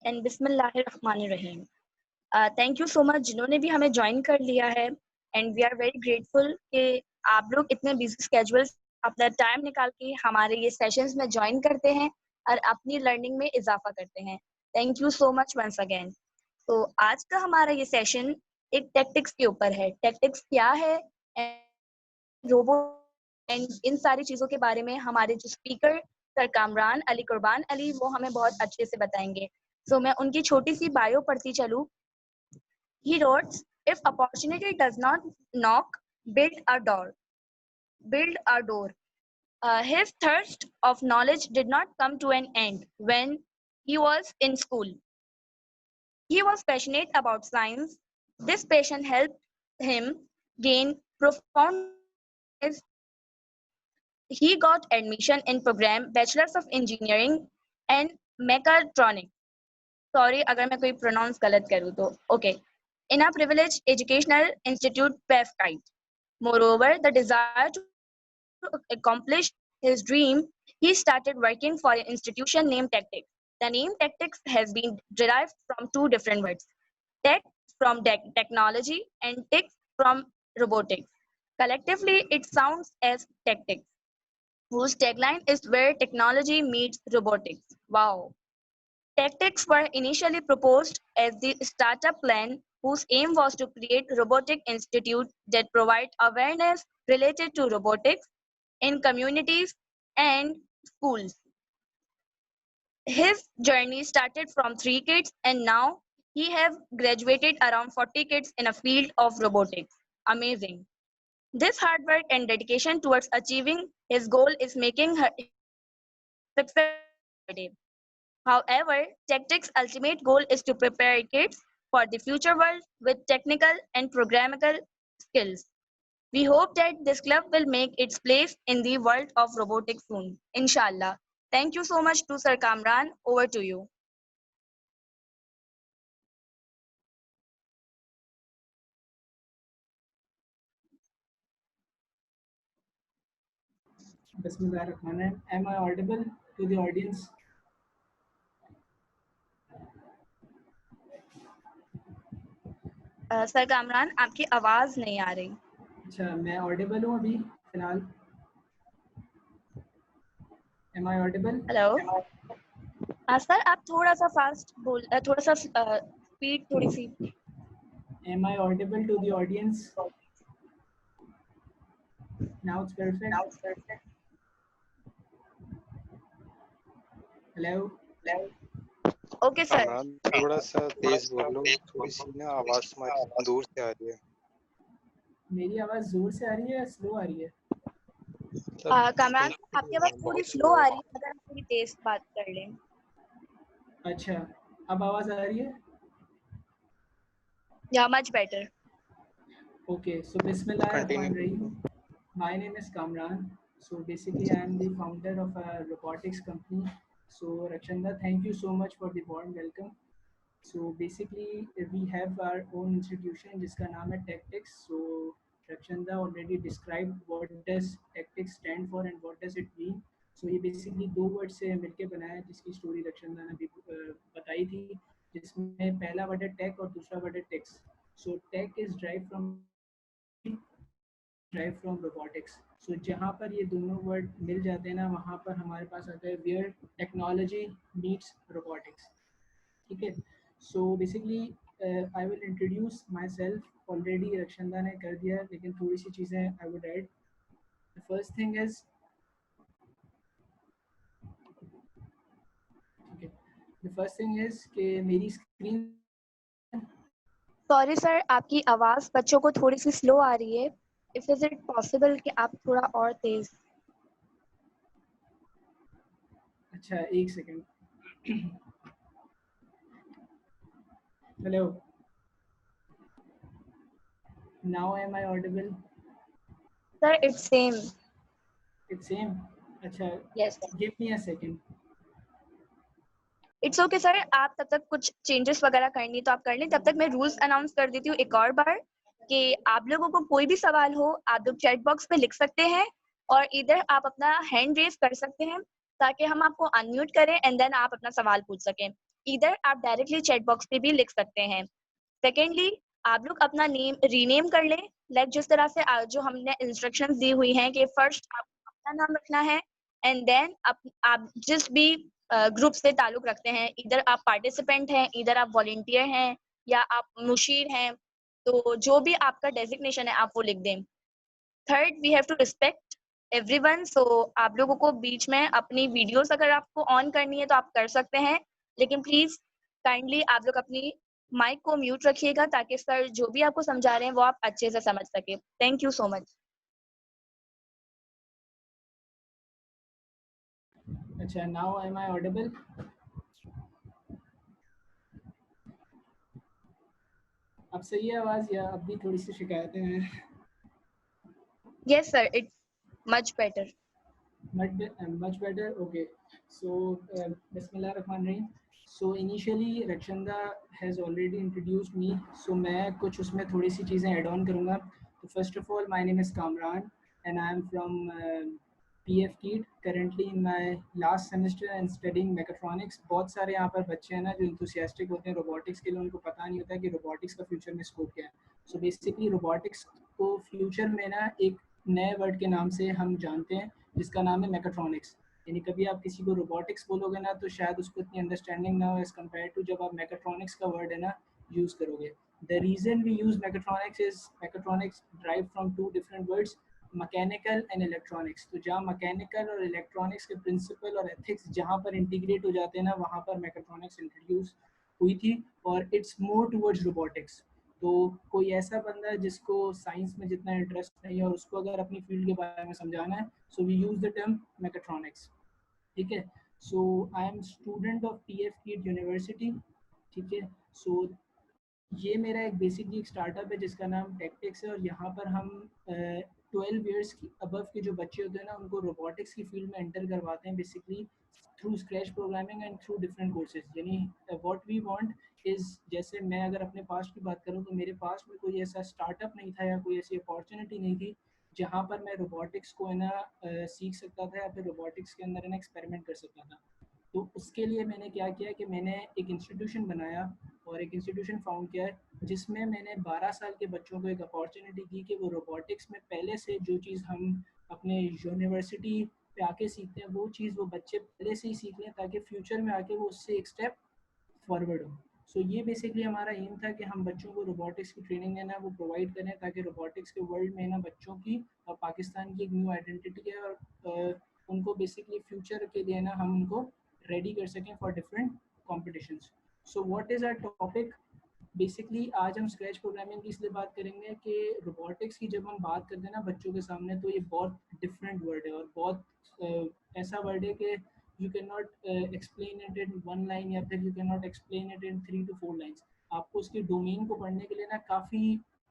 And बिस्मिल्लाहिर्रहमानिर्रहीम। Thank you so much जिन्होंने भी हमें ज्वाइन कर लिया है and we are very grateful कि आप लोग इतने बिजी स्केड्यूल अपना टाइम निकाल के हमारे ये सेशंस में ज्वाइन करते हैं और अपनी लर्निंग में इजाफा करते हैं। Thank you so much once again. तो आज का हमारा ये सेशन एक टैक्टिक्स के ऊपर है। टैक्टिक्स क्या है, रोबो एंड इन सारी चीज़ों के बारे में हमारे जो स्पीकर सर कामरान अली कुर्बान अली वो हमें बहुत अच्छे से बताएंगे। सो मैं उनकी छोटी सी बायो पढ़ती चलूँ। He wrote, if opportunity does not knock, build a door. Build a door. His thirst of knowledge did not come to an end when he was in school. He was passionate about science. This passion helped him gain profound knowledge. He got admission in program Bachelors of Engineering and Mechatronics. Sorry अगर मैं कोई pronounce गलत करूँ तो okay. In a privileged educational institute, PEFKite. Moreover, the desire to accomplish his dream, he started working for an institution named Tactics. The name Tactics has been derived from two different words: tech from technology and tics from robotics. Collectively, it sounds as Tactics, whose tagline is where technology meets robotics. Wow. Tactics were initially proposed as the startup plan whose aim was to create robotic institute that provide awareness related to robotics in communities and schools. His journey started from 3 kids and now he have graduated around 40 kids in a field of robotics. Amazing. This hard work and dedication towards achieving his goal is making her success today. However, Tactics' ultimate goal is to prepare kids for the future world with technical and programmable skills. We hope that this club will make its place in the world of robotics soon, inshallah. Thank you so much to Sir Kamran. Over to you. Bismillahirrahmanirrahim. Am I audible to the audience? Sir Kamran, आपकी आवाज नहीं आ रही। अच्छा, मैं audible हूँ अभी फिलहाल। Am I audible? Hello. Sir आप थोड़ा सा फास्ट बोल, थोड़ा सा स्पीड थोड़ी सी। Am I audible to the audience? Now it's perfect. Hello. Okay sir. Kamran थोड़ा सा तेज बोलो, थोड़ी सी ना आवाज तुम्हारी दूर से आ रही है। मेरी आवाज जोर से आ रही है या स्लो आ रही है? कामरान आपकी आवाज थोड़ी स्लो आ रही है, अगर आप थोड़ी तेज बात कर लें। अच्छा, अब आवाज आ रही है? Yeah, much better. Okay, so Bismillahirrahmanirrahim. My name is Kamran. So basically, I am the founder of a robotics company. So Rakshanda, thank you so much for the warm welcome. So basically, we have our own institution जिसका नाम है Tactics. So Rakshanda already described what does Tactics stand for and what does it mean. So ये basically दो word से मिलके बनाया है जिसकी स्टोरी रक्षंदा ने भी बताई थी, जिसमें पहला वर्ड है टेक और दूसरा वर्ड है takes. So tech is derived from robotics. So जहाँ पर ये दोनों वर्ड मिल जाते हैं ना, वहाँ पर हमारे पास आता है where technology meets robotics. ठीक है. So basically I will introduce myself. Already Rakshanda ने कर दिया, लेकिन थोड़ी सी चीज़ें I would add. The first thing is okay. The first thing is कि मेरी स्क्रीन सॉरी सर, आपकी आवाज बच्चों को थोड़ी सी स्लो आ रही है। इफ इज इट पॉसिबल कि आप थोड़ा और तेज। अच्छा, एक second. Hello. Now am I audible? Sir it's same. It's same. अच्छा, yes give me a second. It's okay sir, आप तब तक कुछ चेंजेस वगैरह करनी तो आप कर लें। तब तक मैं रूल्स अनाउंस कर देती हूँ एक और बार कि आप लोगों को कोई भी सवाल हो आप लोग चैट बॉक्स में लिख सकते हैं और इधर आप अपना हैंड रेज कर सकते हैं ताकि हम आपको अनम्यूट करें एंड देन आप अपना सवाल पूछ सकें। इधर आप डायरेक्टली चैट बॉक्स पे भी लिख सकते हैं। सेकेंडली, आप लोग अपना नेम रीनेम कर लें, लाइक जिस तरह से जो हमने इंस्ट्रक्शंस दी हुई हैं कि फर्स्ट आपको अपना नाम रखना है एंड देन आप जिस भी ग्रुप से ताल्लुक रखते हैं, इधर आप पार्टिसिपेंट हैं, इधर आप वॉलंटियर हैं या आप मुशीर हैं, तो जो भी आपका डेजिग्नेशन है आप वो लिख दें। Third, we have to respect everyone. So आप लोगों को बीच में अपनी वीडियोस अगर आपको ऑन करनी है तो आप कर सकते हैं, लेकिन प्लीज काइंडली आप लोग अपनी माइक को म्यूट रखिएगा ताकि सर जो भी आपको समझा रहे हैं वो आप अच्छे से समझ सके। Thank you so much. अच्छा, नाउ एम आई ऑडिबल? अब सही है आवाज या अब भी थोड़ी सी शिकायतें हैं? Yes sir, it's much better. much better. Okay, so bismillah rahman rahim. So initially Rakshanda has already introduced me, so मैं कुछ उसमें थोड़ी सी चीज़ें add on करूँगा। तो first of all, my name is Kamran and I am from PF KIT, currently in my last semester and studying mechatronics। बहुत सारे यहाँ पर बच्चे हैं ना जो enthusiastic होते हैं robotics के लिए, उनको पता नहीं होता कि robotics का future में scope क्या है। So basically robotics को future में ना एक नए वर्ड के नाम से हम जानते हैं जिसका नाम है मैकाट्रॉनिक्स। यानी कभी आप किसी को रोबोटिक्स बोलोगे ना तो शायद उसको इतनी अंडरस्टैंडिंग ना हो एज कम्पेयर टू जब आप मैकाट्रॉनिक्स का वर्ड है ना यूज़ करोगे। The reason we use mechatronics is mechatronics drive from two different words, mechanical and electronics. तो जहाँ मैकेनिकल और इलेक्ट्रॉनिक्स के प्रिंसिपल और एथिक्स जहाँ पर इंटीग्रेट हो जाते हैं ना, वहाँ पर मैकाट्रॉनिक्स इंट्रोड्यूस हुई थी और इट्स मोर टूवर्ड्स रोबोटिक्स। तो कोई ऐसा बंदा है जिसको साइंस में जितना इंटरेस्ट नहीं है और उसको अगर अपनी फील्ड के बारे में समझाना है, so we use the term mechatronics. ठीक है, so I am student of PF KIT university. ठीक है, सो ये मेरा एक बेसिकली एक स्टार्टअप है जिसका नाम टेक्टिक्स है और यहाँ पर हम 12 ईयर्स की अबव के जो बच्चे होते हैं ना उनको रोबोटिक्स की फील्ड में एंटर करवाते हैं basically through scratch programming and through different courses. यानी व्हाट वी वांट इज़, जैसे मैं अगर अपने पास्ट की बात करूँ तो मेरे पास में कोई ऐसा स्टार्टअप नहीं था या कोई ऐसी अपॉर्चुनिटी नहीं थी जहाँ पर मैं रोबोटिक्स को है ना सीख सकता था या फिर रोबोटिक्स के अंदर है ना एक्सपेरिमेंट कर सकता था। तो उसके लिए मैंने क्या किया कि मैंने एक इंस्टीट्यूशन बनाया और एक इंस्टीट्यूशन फाउंड किया है जिसमें मैंने 12 साल के बच्चों को एक अपॉर्चुनिटी दी कि वो रोबोटिक्स में पहले से जो चीज़ हम अपने यूनिवर्सिटी पे आके सीखते हैं वो चीज़ वो बच्चे पहले से ही सीख लें ताकि फ्यूचर में आके वो उससे एक स्टेप फॉरवर्ड हो। सो ये बेसिकली हमारा एम था कि हम बच्चों को रोबोटिक्स की ट्रेनिंग है ना वो प्रोवाइड करें ताकि रोबोटिक्स के वर्ल्ड में ना बच्चों की और पाकिस्तान की एक न्यू आइडेंटिटी है और उनको बेसिकली फ्यूचर के लिए ना हम उनको रेडी कर सकें for different competitions. So what is our topic? Basically आज हम स्क्रैच प्रोग्रामिंग की इसलिए बात करेंगे कि रोबोटिक्स की जब हम बात करते हैं ना बच्चों के सामने तो ये बहुत डिफरेंट वर्ड है और बहुत ऐसा वर्ड है कि you cannot explain it in one line या फिर you cannot explain it in 3 to 4 lines। आपको उसके डोमेन को पढ़ने के लिए ना काफ़ी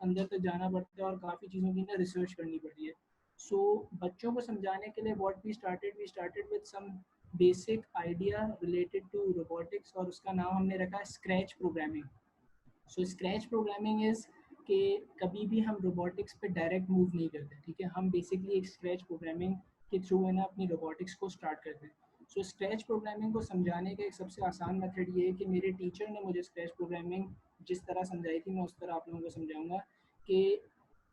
अंदर तक जाना पड़ता है और काफ़ी चीज़ों की ना रिसर्च करनी पड़ती है। सो बच्चों को समझाने के लिए we started with some basic idea related to robotics और उसका नाम हमने रखा है scratch programming. So scratch programming is कि कभी भी हम रोबोटिक्स पे डायरेक्ट मूव नहीं करते। ठीक है, हम बेसिकली एक स्क्रैच प्रोग्रामिंग के थ्रू है ना अपनी रोबोटिक्स को स्टार्ट करते हैं। सो स्क्रैच प्रोग्रामिंग को समझाने का एक सबसे आसान मेथड ये है कि मेरे टीचर ने मुझे स्क्रैच प्रोग्रामिंग जिस तरह समझाई थी मैं उस तरह आप लोगों को समझाऊंगा कि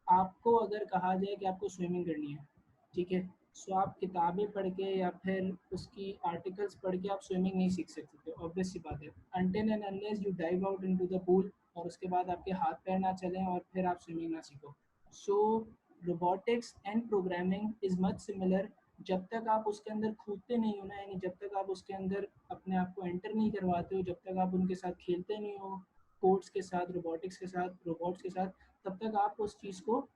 आपको अगर कहा जाए कि आपको स्विमिंग करनी है, ठीक है, सो आप किताबें पढ़ के या फिर उसकी आर्टिकल्स पढ़ के आप स्विमिंग नहीं सीख सकते, ऑब्वियस सी बात है। Until and unless you dive out into the pool और उसके बाद आपके हाथ पैर ना चलें और फिर आप स्विमिंग ना सीखो। So robotics and programming is much similar. जब तक आप उसके अंदर कूदते नहीं हो ना, यानी जब तक आप उसके अंदर अपने आप को एंटर नहीं करवाते हो, जब तक आप उनके साथ खेलते नहीं हो कोड्स के साथ, रोबोटिक्स के साथ, रोबोट्स के साथ, तब तक आप उस चीज़ को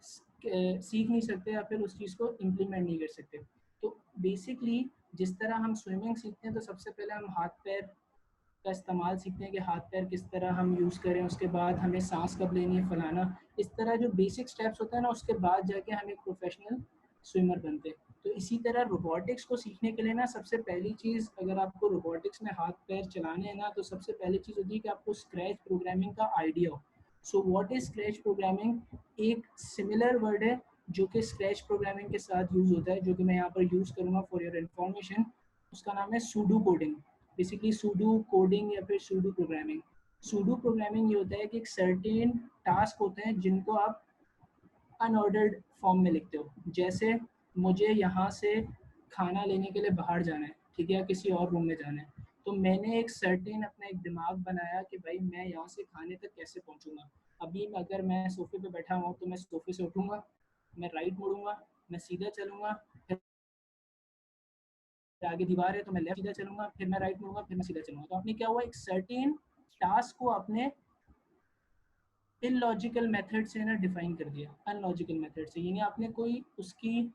सीख नहीं सकते या फिर उस चीज़ को इम्प्लीमेंट नहीं कर सकते। तो बेसिकली जिस तरह हम स्विमिंग सीखते हैं तो सबसे पहले हम हाथ पैर का इस्तेमाल सीखते हैं कि हाथ पैर किस तरह हम यूज़ करें, उसके बाद हमें सांस कब लेनी है, फलाना, इस तरह जो बेसिक स्टेप्स होते हैं ना उसके बाद जाके हम एक प्रोफेशनल स्विमर बनते हैं। तो इसी तरह रोबोटिक्स को सीखने के लिए ना सबसे पहली चीज़, अगर आपको रोबोटिक्स में हाथ पैर चलाने हैं ना तो सबसे पहली चीज़ होती है कि आपको स्क्रैच प्रोग्रामिंग का आइडिया हो। सो व्हाट इज़ स्क्रैच प्रोग्रामिंग? एक सिमिलर वर्ड है जो कि स्क्रैच प्रोग्रामिंग के साथ यूज़ होता है, जो कि मैं यहाँ पर यूज़ करूँगा फॉर योर इन्फॉर्मेशन। उसका नाम है pseudo coding. Basically pseudo coding या फिर सूडो प्रोग्रामिंग। सूडो प्रोग्रामिंग ये होता है कि एक सर्टेन टास्क होते हैं जिनको आप अनऑर्डर्ड फॉर्म में लिखते हो। जैसे मुझे यहाँ से खाना लेने के लिए बाहर जाना है, ठीक है, या किसी और रूम में जाना है, तो मैंने एक सर्टेन अपना एक दिमाग बनाया कि भाई मैं यहाँ से खाने तक कैसे पहुँचूँगा। अभी अगर मैं सोफे पे बैठा हुआ हूँ तो मैं सोफे से उठूँगा, मैं राइट मुड़ूँगा, मैं सीधा चलूँगा, फिर आगे दीवार है तो मैं लेफ्ट सीधा चलूँगा, फिर मैं राइट मुड़ूँगा, फिर मैं सीधा चलूँगा। तो आपने क्या हुआ, एक सर्टेन टास्क को आपने इलॉजिकल मेथड से ना डिफाइन कर दिया, अनलॉजिकल मेथड से, यानी आपने कोई उसकी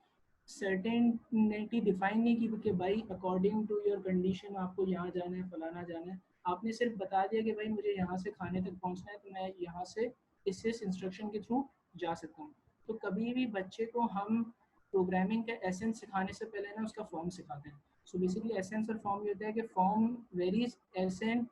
सर्टेनिटी डिफाइन नहीं की कि भाई अकॉर्डिंग टू योर कंडीशन आपको यहाँ जाना है, फलाना जाना है। आपने सिर्फ बता दिया कि भाई मुझे यहाँ से खाने तक पहुँचना है, तो मैं यहाँ से इस इंस्ट्रक्शन के थ्रू जा सकता हूँ। तो कभी भी बच्चे को हम प्रोग्रामिंग का एसेंस सिखाने से पहले ना उसका फॉर्म सिखाते हैं। सो बेसिकली एसेंस और फॉर्म ये होता है कि फॉर्म वेरीज, एसेंस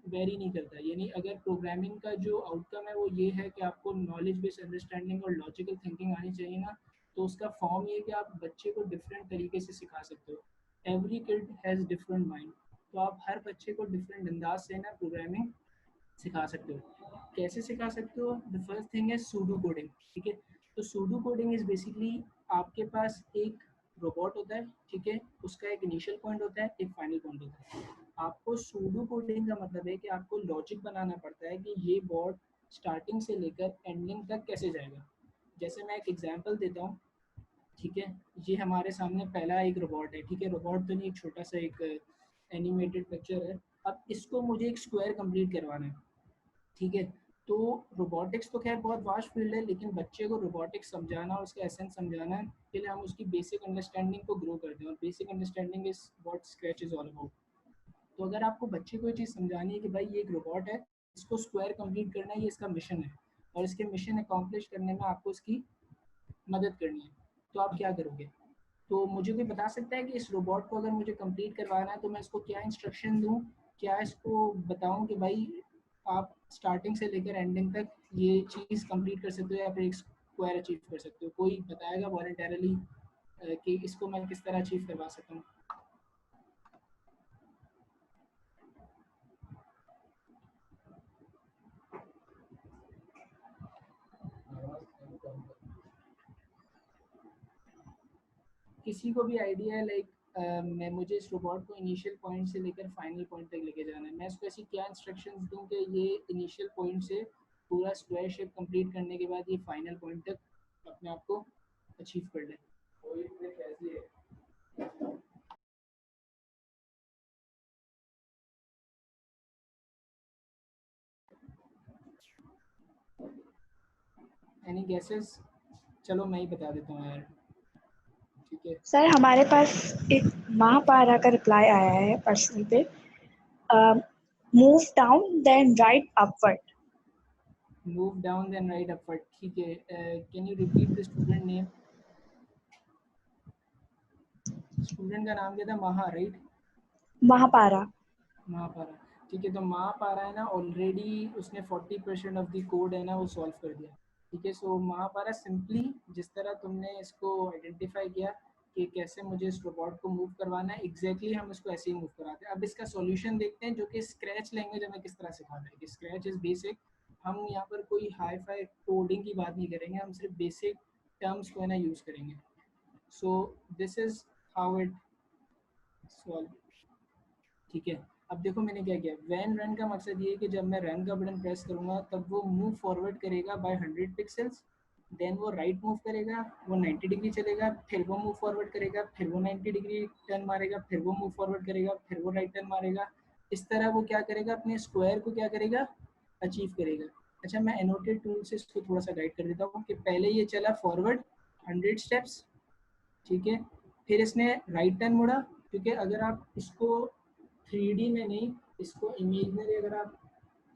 वेरी नहीं करता। यानी अगर प्रोग्रामिंग का जो आउटकम है वो ये है कि आपको नॉलेज बेस्ड अंडरस्टैंडिंग और लॉजिकल थिंकिंग आनी चाहिए ना, तो उसका फॉर्म ये कि आप बच्चे को डिफरेंट तरीके से सिखा सकते हो। Every kid has different mind, तो आप हर बच्चे को डिफरेंट अंदाज से ना प्रोग्रामिंग सिखा सकते हो। कैसे सिखा सकते हो? द फर्स्ट थिंग है सूडो कोडिंग, ठीक है। तो सूडो कोडिंग इज बेसिकली आपके पास एक रोबोट होता है, ठीक है, उसका एक इनिशियल पॉइंट होता है, एक फाइनल पॉइंट होता है। आपको सूडो कोडिंग का मतलब है कि आपको लॉजिक बनाना पड़ता है कि ये बॉट स्टार्टिंग से लेकर एंडिंग तक कैसे जाएगा। जैसे मैं एक एग्जांपल देता हूँ, ठीक है, ये हमारे सामने पहला एक रोबोट है, ठीक है, रोबोट तो नहीं, एक छोटा सा एक एनिमेटेड पिक्चर है। अब इसको मुझे एक स्क्वायर कंप्लीट करवाना है, ठीक है। तो रोबोटिक्स तो खैर बहुत वास्ट फील्ड है, लेकिन बच्चे को रोबोटिक्स समझाना और उसका एसेंस समझाना के लिए हम उसकी बेसिक अंडरस्टैंडिंग को ग्रो करते हैं, और basic understanding is what scratch is all about. तो अगर आपको बच्चे को ये चीज़ समझानी है कि भाई ये एक रोबोट है, इसको स्क्वायर कंप्लीट करना है, ये इसका मिशन है, और इसके मिशन अकॉम्प्लिश करने में आपको इसकी मदद करनी है, तो आप क्या करोगे? तो मुझे कोई बता सकता है कि इस रोबोट को अगर मुझे कंप्लीट करवाना है तो मैं इसको क्या इंस्ट्रक्शन दूँ, क्या इसको बताऊँ कि भाई आप स्टार्टिंग से लेकर एंडिंग तक ये चीज़ कंप्लीट कर सकते हो या फिर एक स्क्वायर अचीव कर सकते हो? कोई बताएगा वॉलंटरली कि इसको मैं किस तरह अचीव करवा सकता हूँ? किसी को भी आइडिया है लाइक मैं मुझे इस रोबोट को इनिशियल पॉइंट से लेकर फाइनल पॉइंट तक लेके जाना है, मैं इसको ऐसी क्या इंस्ट्रक्शंस दूं कि ये इनिशियल पॉइंट से पूरा स्क्वायर शेप कंप्लीट करने के बाद ये फाइनल पॉइंट तक अपने आप को अचीव कर ले? कोई ट्रिक ऐसी है? Any guesses? चलो मैं ही बता देता हूँ यार, ठीक है। सर हमारे पास एक महापारा का रिप्लाई आया है पर्सनल पे, move down then right upward. Move down then right upward, ठीक है। Can you repeat the student name? Student का नाम क्या था? महा, राइट? महापारा। महापारा, ठीक है। तो महापारा है ना, ऑलरेडी उसने 40% ऑफ द कोड है ना वो सॉल्व कर दिया, ठीक है। सो महापारा सिंपली जिस तरह तुमने इसको आइडेंटिफाई किया कि कैसे मुझे इस रोबोट को मूव करवाना है, एग्जैक्टली हम इसको ऐसे ही मूव कराते हैं। अब इसका सॉल्यूशन देखते हैं जो कि स्क्रैच लैंग्वेज हमें किस तरह सिखाता है कि स्क्रैच इज बेसिक। हम यहाँ पर कोई हाई फाई कोडिंग की बात नहीं करेंगे, हम सिर्फ बेसिक टर्म्स को है ना यूज़ करेंगे। So this is how it solve, ठीक है। अब देखो मैंने क्या किया, वैन रन का मकसद ये है कि जब मैं रन का बटन प्रेस करूंगा तब वो मूव फॉरवर्ड करेगा बाय 100 पिक्सेल्स, देन वो राइट मूव करेगा, वो 90 डिग्री चलेगा, फिर वो मूव फॉरवर्ड करेगा, फिर वो 90 डिग्री टर्न मारेगा, फिर वो मूव फॉरवर्ड करेगा, फिर वो राइट टर्न मारेगा। इस तरह वो क्या करेगा, अपने स्क्वायर को क्या करेगा, अचीव करेगा। अच्छा, मैं एनोटेड टूल से इसको थोड़ा सा गाइड कर देता हूँ कि पहले ये चला फॉरवर्ड 100 स्टेप्स, ठीक है, फिर इसने राइट टर्न मुड़ा, क्योंकि अगर आप इसको 3D में नहीं, इसको इमेजनरी अगर आप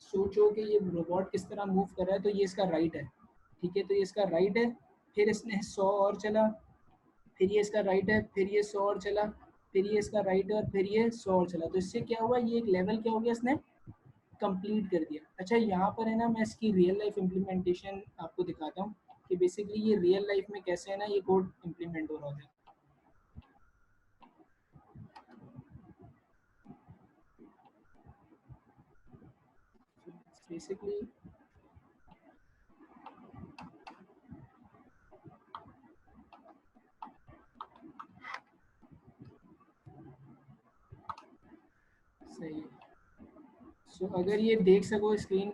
सोचो कि ये रोबोट किस तरह मूव कर रहा है, तो ये इसका राइट है, ठीक है, तो ये इसका राइट है। फिर इसने 100 और चला, फिर ये इसका राइट है, फिर ये 100 और चला, फिर ये इसका राइट है, और फिर ये 100 और चला। तो इससे क्या हुआ, ये एक लेवल क्या हो गया, इसने कंप्लीट कर दिया। अच्छा, यहाँ पर है ना मैं इसकी रियल लाइफ इम्प्लीमेंटेशन आपको दिखाता हूँ कि बेसिकली ये रियल लाइफ में कैसे है ना ये कोड इम्प्लीमेंट हो रहा है। बेसिकली सही। सो अगर ये देख सको स्क्रीन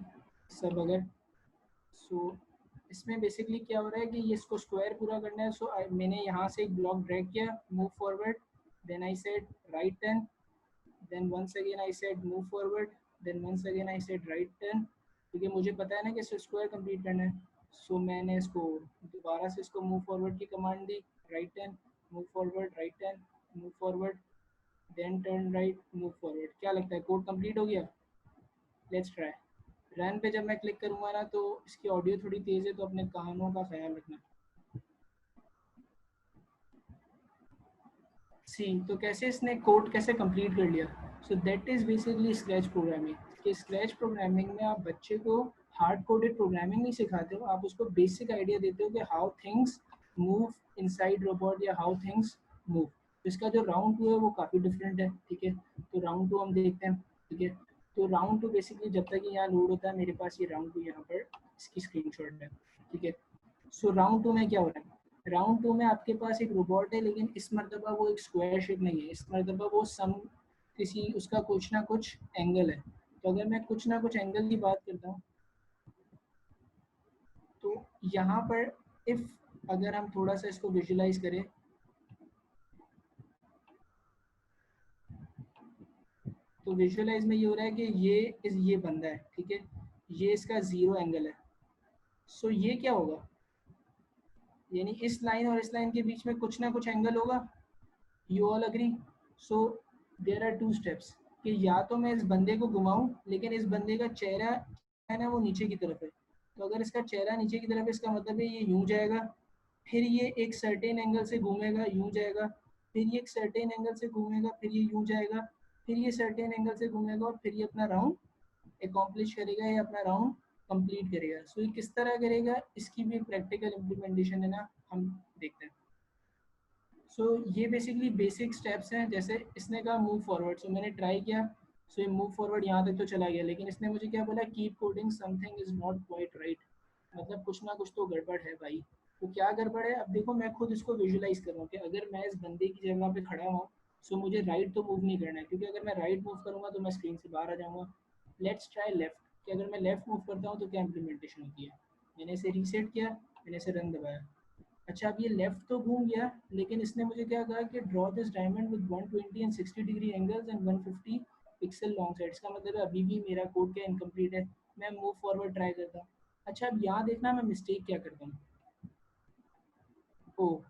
सब अगर, सो इसमें बेसिकली क्या हो रहा है कि ये इसको स्क्वायर पूरा करना है। सो मैंने यहाँ से एक ब्लॉक ड्रैग किया, move forward, then I said right turn, then once again I said move forward, then once again I said right turn, क्योंकि मुझे पता है ना कि इसको स्क्वायर कंप्लीट करना है। सो मैंने इसको दोबारा से इसको मूव फॉरवर्ड की कमांड दी, right turn, move forward, right turn, move forward, then turn right, move forward. क्या लगता है कोड कंप्लीट हो गया? Let's try. रन पे जब मैं क्लिक करूँगा ना तो इसकी ऑडियो थोड़ी तेज़ है, तो अपने कानों का ख्याल रखना। सी तो कैसे इसने कोड कैसे कंप्लीट कर लिया? So that is basically scratch programming. कि स्क्रैच प्रोग्रामिंग में आप बच्चे को हार्ड कोडेड प्रोग्रामिंग नहीं सिखाते हो, आप उसको बेसिक आइडिया देते हो कि how things move inside robot या हाउ थिंग्स मूव। तो इसका जो राउंड 2 है वो काफ़ी डिफरेंट है, ठीक है। तो राउंड 2 हम देखते हैं, ठीक है। तो राउंड 2 बेसिकली जब तक यहाँ लोड होता है, मेरे पास ये राउंड 2 यहाँ पर इसकी स्क्रीनशॉट है, ठीक है। सो राउंड 2 में क्या हो रहा है? राउंड 2 में आपके पास एक रोबोट है, लेकिन इस मरतबा वो एक स्क्वायर शेप नहीं है, इस मरतबा वो सम किसी उसका कुछ ना कुछ एंगल है। तो अगर मैं कुछ ना कुछ एंगल की बात करता हूँ, तो यहाँ पर इफ अगर हम थोड़ा सा इसको विजुलाइज करें, तो विजुलाइज में ये हो रहा है कि ये बंदा है, ठीक है, ये इसका 0 एंगल है। सो ये क्या होगा, यानी इस लाइन और इस लाइन के बीच में कुछ ना कुछ एंगल होगा। You all agree? So there are 2 steps कि या तो मैं इस बंदे को घुमाऊं, लेकिन इस बंदे का चेहरा है ना वो नीचे की तरफ है। तो अगर इसका चेहरा नीचे की तरफ है, इसका मतलब है ये यूं जाएगा, फिर ये एक सर्टेन एंगल से घूमेगा, यूं जाएगा, फिर ये एक सर्टेन एंगल से घूमेगा, फिर ये यूं जाएगा, फिर ये सर्टेन एंगल से घूमेगा, और फिर ये अपना राउंड एकम्प्लिश करेगा या अपना राउंड कंप्लीट करेगा। सो ये किस तरह करेगा, इसकी भी एक प्रैक्टिकल इम्प्लीमेंटेशन है ना, हम देखते हैं। सो ये बेसिकली बेसिक स्टेप्स हैं। जैसे इसने कहा मूव फॉरवर्ड, सो मैंने ट्राई किया, सो ये मूव फॉरवर्ड यहाँ तक तो चला गया, लेकिन इसने मुझे क्या बोला, keep coding something is not quite right, मतलब कुछ ना कुछ तो गड़बड़ है भाई। तो क्या गड़बड़ है, अब देखो मैं खुद इसको विजुलाइज कर रहा हूँ कि अगर मैं इस बंदे की जगह पे खड़ा हूँ, सो मुझे राइट तो मूव नहीं करना है, क्योंकि अगर मैं राइट मूव करूँगा तो मैं स्क्रीन से बाहर आ जाऊँगा। लेट्स ट्राई लेफ्ट, कि अगर मैं लेफ्ट मूव करता हूँ तो क्या इम्प्लीमेंटेशन होती है। मैंने इसे रीसेट किया, मैंने इसे रन दबाया। अच्छा, अब ये लेफ्ट तो घूम गया, लेकिन इसने मुझे क्या कहा कि draw this diamond with 120 and 60 degree angles and 150 pixel long side. इसका मतलब है अभी भी मेरा कोड क्या इनकम्प्लीट है। मैं मूव फॉरवर्ड ट्राई करता हूँ। अच्छा, अब यहाँ देखना मैं मिस्टेक क्या करता हूँ। ओ,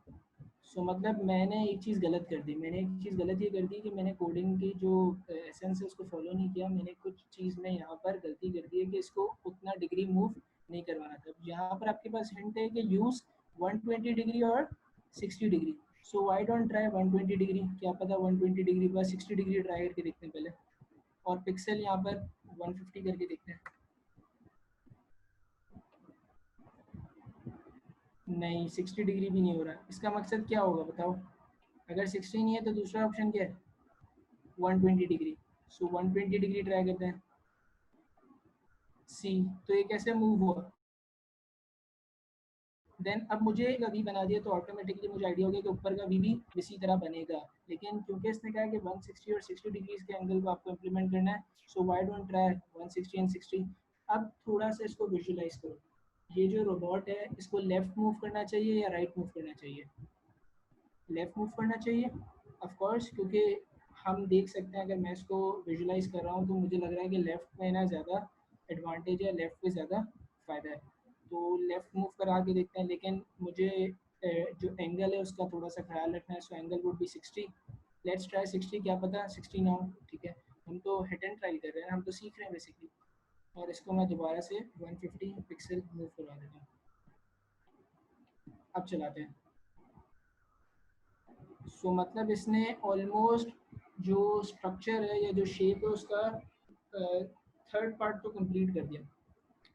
सो मतलब मैंने एक चीज़ गलत कर दी। मैंने एक चीज़ गलत ये कर दी कि मैंने कोडिंग की जो एसेंस है उसको फॉलो नहीं किया। मैंने कुछ चीज़ में यहाँ पर गलती कर दी है कि इसको उतना डिग्री मूव नहीं करवाना था। यहाँ पर आपके पास हिंट है कि यूज़ 120 डिग्री और 60 degree. So why don't try 120 degree, क्या पता 120 डिग्री पर 60 डिग्री ट्राई करके देखते हैं पहले, और पिक्सल यहाँ पर 150 करके देखते हैं। नहीं, 60 डिग्री भी नहीं हो रहा। इसका मकसद क्या होगा बताओ? अगर 60 नहीं है तो दूसरा ऑप्शन क्या है? 120 डिग्री। सो 120 डिग्री ट्राई करते हैं। सी, तो ये कैसे मूव हुआ? देन अब मुझे एक वी बना दिया, तो ऑटोमेटिकली मुझे आइडिया हो गया कि ऊपर का वी भी इसी तरह बनेगा। लेकिन क्योंकि इसने कहा कि 160 और 60 डिग्रीज के एंगल को आपको इम्प्लीमेंट करना है, so why don't try 160 and 60। अब थोड़ा सा इसको विजुलाइज करो। ये जो रोबोट है, इसको लेफ्ट मूव करना चाहिए या राइट मूव करना चाहिए? लेफ्ट मूव करना चाहिए ऑफ कोर्स, क्योंकि हम देख सकते हैं अगर मैं इसको विजुलाइज कर रहा हूँ तो मुझे लग रहा है कि लेफ़्ट में ना ज़्यादा एडवांटेज है, लेफ़्ट पे ज़्यादा फ़ायदा है। तो लेफ़्ट मूव करा के देखते हैं, लेकिन मुझे जो एंगल है उसका थोड़ा सा ख्याल रखना है। So angle would be 60। Let's try 60, क्या पता 60 ना हो, ठीक है। हम तो हिट एंड ट्राई कर रहे हैं, हम तो सीख रहे हैं बेसिकली। और इसको मैं दोबारा से 150 पिक्सल मूव करवा देता हूँ। अब चलाते हैं। सो मतलब इसने ऑलमोस्ट जो स्ट्रक्चर है या जो शेप है उसका थर्ड पार्ट तो कंप्लीट कर दिया।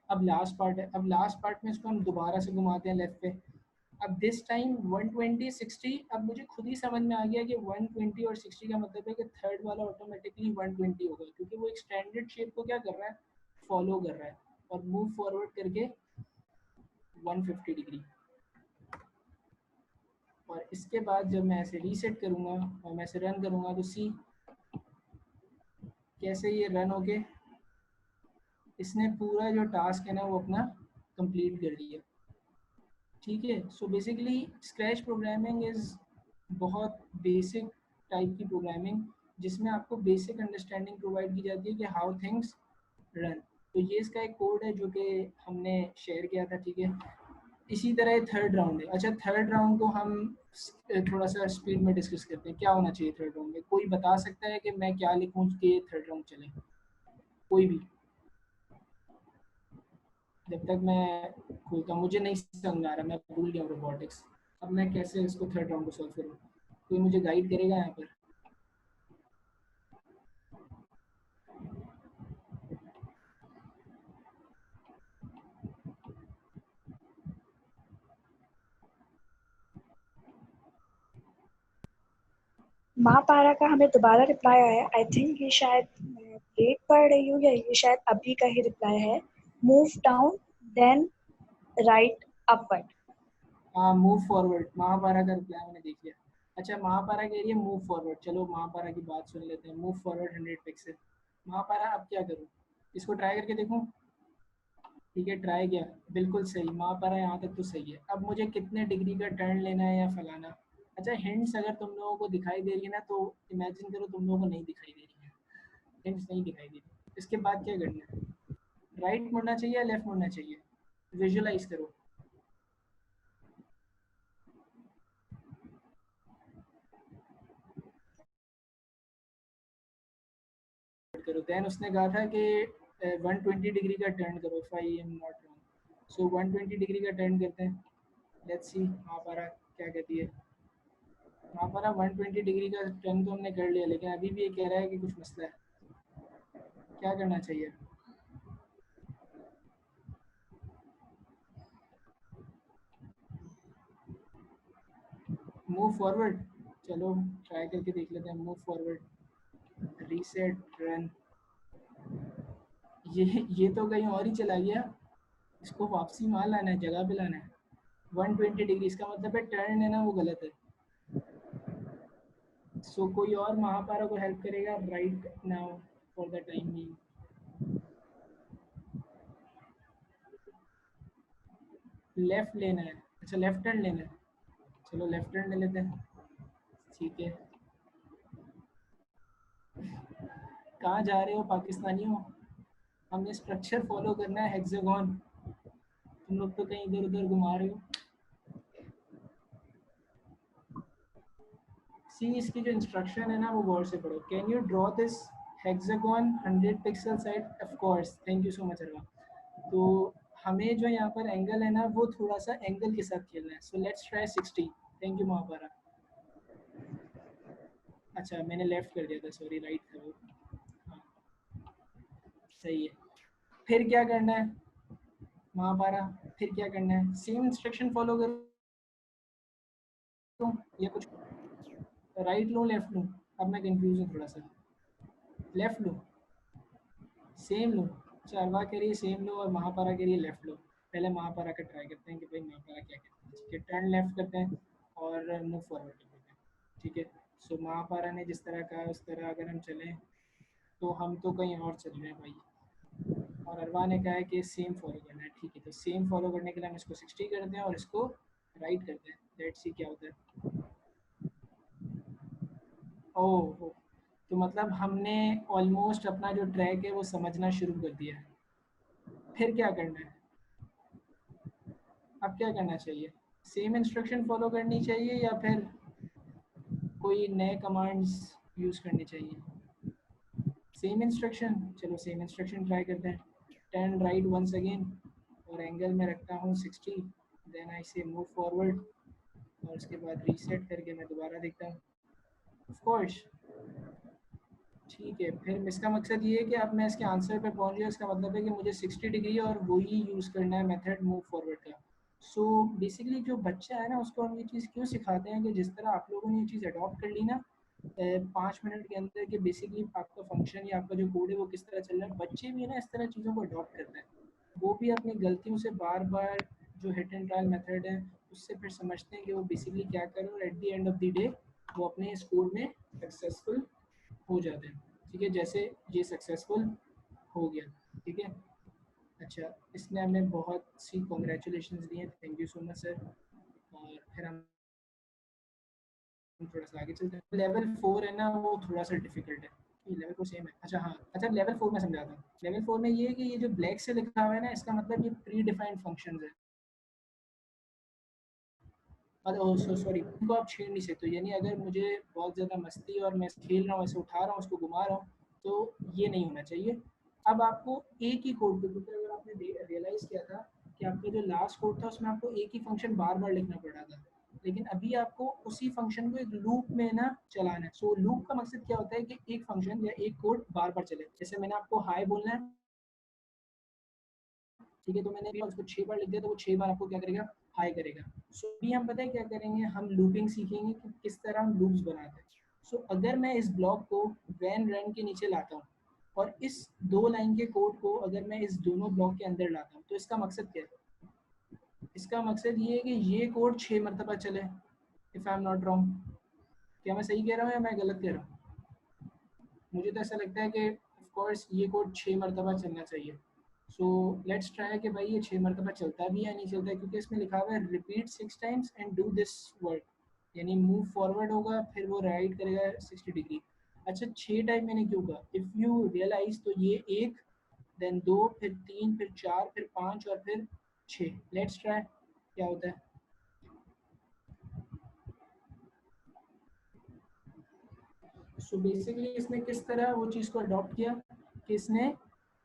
अब लास्ट पार्ट है। अब लास्ट पार्ट में इसको हम दोबारा से घुमाते हैं लेफ्ट पे। अब दिस टाइम 120 60। अब मुझे खुद ही समझ में आ गया कि 120 और 60 का मतलब है कि थर्ड वाला ऑटोमेटिकली 120 होगा, क्योंकि वो एक स्टैंडर्ड शेप को क्या कर रहा है, फॉलो कर रहा है और मूव फॉरवर्ड करके 150 डिग्री। और इसके बाद जब मैं ऐसे रीसेट करूँगा और मैं ऐसे रन करूँगा तो सी कैसे ये रन होके इसने पूरा जो टास्क है ना वो अपना कंप्लीट कर दिया। ठीक है, so basically scratch programming is बहुत बेसिक टाइप की प्रोग्रामिंग जिसमें आपको बेसिक अंडरस्टैंडिंग प्रोवाइड की जाती है कि हाउ थिंग्स रन। तो ये इसका एक कोड है जो कि हमने शेयर किया था। ठीक है, इसी तरह थर्ड राउंड है। अच्छा, थर्ड राउंड को हम थोड़ा सा स्पीड में डिस्कस करते हैं। क्या होना चाहिए थर्ड राउंड में? कोई बता सकता है कि मैं क्या लिखूँ कि थर्ड राउंड चले? कोई भी? जब तक मैं खोलता हूँ, मुझे नहीं समझ आ रहा, मैं भूल गया रोबोटिक्स। अब मैं कैसे इसको थर्ड राउंड को सॉल्व करूँ? कोई मुझे गाइड करेगा यहाँ पर? महापारा का हमें दोबारा रिप्लाई आया। आई थिंक ये शायद मैं लेट पढ़ रही हूँ या ये शायद अभी का ही रिप्लाई है। Move down then right upward. हाँ, मूव फॉरवर्ड। महापारा का रिप्लाई मैंने देख लिया। अच्छा, महापारा कह रही है मूव फॉरवर्ड। चलो महापारा की बात सुन लेते हैं। Move forward 100 pixel. महापारा अब क्या करूँ? इसको ट्राई करके देखूँ? ठीक है, ट्राई किया, बिल्कुल सही। महापारा यहाँ तक तो सही है। अब मुझे कितने डिग्री का टर्न लेना है या फलाना? अच्छा, हिंट्स अगर तुम लोगों को दिखाई दे रही है ना तो इमेजिन करो तुम लोगों को नहीं दिखाई दे रही है, हिंट्स नहीं दिखाई दे रही। इसके बाद क्या करना है? राइट मुड़ना चाहिए या लेफ्ट मुड़ना चाहिए? विजुलाइज करो। करो। देन उसने कहा था कि 120 डिग्री का टर्न करो, if I am not wrong. So 120 degree का टर्न करते हैं। लेट्स सी महापारा क्या कहती है। महापारा 120 डिग्री का टर्न तो हमने कर लिया, लेकिन अभी भी ये कह रहा है कि कुछ मसला है। क्या करना चाहिए? Move forward. चलो ट्राई करके देख लेते हैं। Move forward, reset, run. ये तो कहीं और ही चला गया। इसको वापसी वहाँ लाना है, जगह पे लाना है। 120 डिग्री, इसका मतलब है टर्न है ना वो गलत है। सो कोई और महापारा को हेल्प करेगा right now for the time being? Left लेना है। अच्छा, लेफ्ट टर्न लेना है। चलो लेफ्ट टर्न ले लेते हैं। ठीक है, कहाँ जा रहे हो पाकिस्तानियों? हमने स्ट्रक्चर फॉलो करना है, हेक्सागोन। तुम लोग तो कहीं इधर उधर घुमा रहे हो। सी, इसकी जो इंस्ट्रक्शन है ना वो गौर से पढ़ो। Can you draw this hexagon 100 pixel side? Of course, thank you so much Arwa. तो हमें जो यहाँ पर एंगल है ना वो थोड़ा सा एंगल के साथ खेलना है। So let's try 60। Thank you Mahapara. अच्छा, मैंने लेफ्ट कर दिया था, सॉरी, राइट था वो। हाँ, सही है। फिर क्या करना है महापारा? फिर क्या करना है? सेम इंस्ट्रक्शन फॉलो करूँ या कुछ? राइट लूँ लेफ्ट लूँ? अब मैं कंफ्यूज हूँ थोड़ा सा। लेफ्ट लूँ, सेम लूँ? अच्छा, अरवा कह रही है सेम लो और महापारा कह रही है लेफ्ट लो। पहले महापारा का ट्राई करते हैं कि भाई महापारा क्या कहते हैं। ठीक है, टर्न लेफ्ट करते हैं और मूव फॉरवर्ड करते हैं। ठीक है, सो महापारा ने जिस तरह कहा उस तरह अगर हम चलें तो हम तो कहीं और चल रहे हैं भाई। और अरवा ने कहा है कि सेम फॉलो करना है। ठीक है, तो सेम फॉलो करने के लिए हम इसको 60 करते हैं और इसको राइट करते हैं। लेट्स सी क्या होता है। ओह, तो मतलब हमने ऑलमोस्ट अपना जो ट्रैक है वो समझना शुरू कर दिया है। फिर क्या करना है? अब क्या करना चाहिए? सेम इंस्ट्रक्शन फॉलो करनी चाहिए या फिर कोई नए कमांड्स यूज़ करनी चाहिए? Same instruction. चलो सेम इंस्ट्रक्शन ट्राई करते हैं। टर्न राइट वंस अगेन और एंगल में रखता हूँ 60। देन आई से मूव फॉरवर्ड और उसके बाद रीसेट करके मैं दोबारा देखता हूँ। ऑफ कोर्स, ठीक है। फिर इसका मकसद ये है कि अब मैं इसके आंसर पे पहुंच गया। इसका मतलब है कि मुझे 60 डिग्री और वही यूज़ करना है मेथड मूव फॉरवर्ड का। सो बेसिकली जो बच्चा है ना उसको हम ये चीज़ क्यों सिखाते हैं कि जिस तरह आप लोगों ने ये चीज़ अडॉप्ट कर ली ना 5 मिनट के अंदर कि बेसिकली आपका फंक्शन या आपका जो कोड है वो किस तरह चल रहा है। बच्चे भी ना इस तरह चीज़ों को अडॉप्ट करते हैं, वो भी अपनी गलतियों से बार बार जो हिट एंड ट्रायल मेथड है उससे फिर समझते हैं कि वो बेसिकली क्या करें, और at the end of the day वो अपने इस कोड में सक्सेसफुल हो जाते हैं। ठीक है, जैसे ये सक्सेसफुल हो गया। ठीक है, अच्छा, इसने हमें बहुत सी कॉन्ग्रेचुलेशन दी हैं, thank you so much sir. और फिर हम थोड़ा सा आगे चलते हैं। लेवल 4 है ना, वो थोड़ा सा डिफिकल्ट है। ये लेवल 4 सेम है। अच्छा हाँ, अच्छा लेवल 4 में समझाता हूँ। लेवल 4 में ये है कि ये जो ब्लैक से लिखा हुआ है ना, इसका मतलब ये प्री डिफाइंड फंक्शंस है। सॉरी, इनको आप छेड़ नहीं सकते। यानी अगर मुझे बहुत ज़्यादा मस्ती और मैं खेल रहा हूँ, ऐसे उठा रहा हूँ, उसको घुमा रहा हूँ, तो ये नहीं होना चाहिए। अब आपको एक ही कोड, क्योंकि अगर आपने रियलाइज़ किया था कि आपका जो लास्ट कोड था उसमें आपको एक ही फंक्शन बार बार लिखना पड़ा था, लेकिन अभी आपको उसी फंक्शन को एक लूप में ना चलाना है। सो लूप का मकसद क्या होता है कि एक फंक्शन या एक कोड बार बार चले। जैसे मैंने आपको हाई बोलना है, ठीक है, तो मैंने उसको 6 बार लिख दिया, तो वो 6 बार आपको क्या करेगा, हाई करेगा। सो अभी हम पता है क्या करेंगे, हम लूपिंग सीखेंगे कि किस तरह हम लूप्स बनाते हैं। सो अगर मैं इस ब्लॉक को वैन रन के नीचे लाता हूँ और इस 2 लाइन के कोड को अगर मैं इस दोनों ब्लॉक के अंदर लाता हूँ, तो इसका मकसद क्या है? इसका मकसद ये है कि ये कोड 6 मरतबा चले, if I am not wrong. क्या मैं सही कह रहा हूँ या मैं गलत कह रहा हूँ? मुझे तो ऐसा लगता है कि ऑफ कोर्स ये कोड 6 मरतबा चलना चाहिए। सो लेट्स ट्राई कि भाई ये 6 मरतबा चलता भी या नहीं चलता है, क्योंकि इसमें लिखा हुआ है repeat 6 times and do this work, यानी मूव फॉरवर्ड होगा फिर वो राइट करेगा 60 डिग्री। अच्छा, 6 टाइम मैंने क्यों कहा? इफ़ यू रियलाइज तो ये 1, देन 2, फिर 3, फिर 4, फिर 5 और फिर 6। लेट्स ट्राई क्या होता है। सो बेसिकली इसने किस तरह वो चीज़ को अडॉप्ट किया कि इसने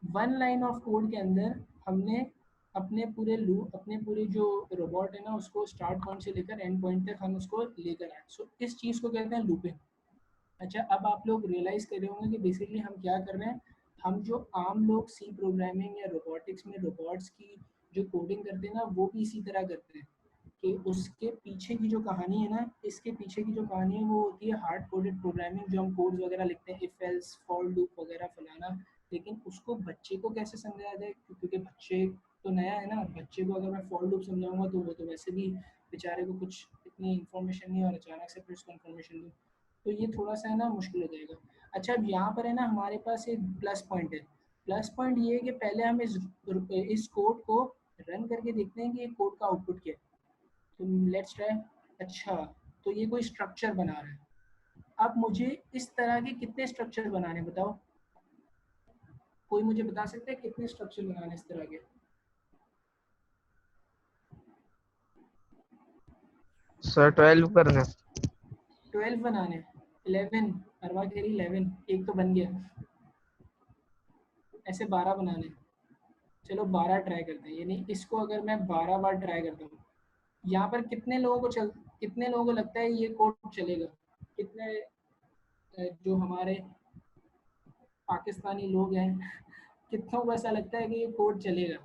1 लाइन ऑफ कोड के अंदर हमने अपने पूरे जो रोबोट है ना उसको स्टार्ट पॉइंट से लेकर एंड पॉइंट तक हम उसको लेकर आए। सो इस चीज़ को कहते हैं लूपिंग। अच्छा, अब आप लोग रियलाइज़ कर रहे होंगे कि बेसिकली हम क्या कर रहे हैं। हम जो आम लोग सी प्रोग्रामिंग या रोबोटिक्स में रोबोट्स की जो कोडिंग करते हैं ना, वो भी इसी तरह करते हैं कि उसके पीछे की जो कहानी है ना, इसके पीछे की जो कहानी है वो होती है हार्ड कोडेड प्रोग्रामिंग, जो हम कोड्स वगैरह लिखते हैं, इफ एल्स फॉर लूप वगैरह फलाना। लेकिन उसको बच्चे को कैसे समझाया जाए, क्योंकि बच्चे तो नया है ना। बच्चे को अगर मैं फॉर लूप समझाऊंगा तो वो तो वैसे भी बेचारे को कुछ इतनी इन्फॉर्मेशन नहीं, और अचानक से फिर उसको इन्फॉर्मेशन दूँ तो ये थोड़ा सा है ना मुश्किल हो जाएगा। अच्छा, अब यहाँ पर है ना हमारे पास एक प्लस पॉइंट है। प्लस पॉइंट ये है कि पहले हम इस कोड को रन करके देखते हैं कि ये कोड का आउटपुट क्या है। तो लेट्स ट्राई। अच्छा, तो ये कोई स्ट्रक्चर बना रहा है। अब मुझे इस तरह के कितने स्ट्रक्चर बनाने बताओ, कोई मुझे बता सकता है कितने स्ट्रक्चर बनाने इस तरह के? सर 12 करना। 12 बनाने? 11? अरवा कह रही 11, एक तो बन गया। ऐसे 12 बनाने। चलो 12 ट्राई करते हैं, यानी इसको अगर मैं 12 बार ट्राई करता हूँ, यहाँ पर कितने लोगों को लगता है ये कोड चलेगा? कितने जो हमारे पाकिस्तानी लोग हैं कितनों को ऐसा लगता है कि ये कोड चलेगा,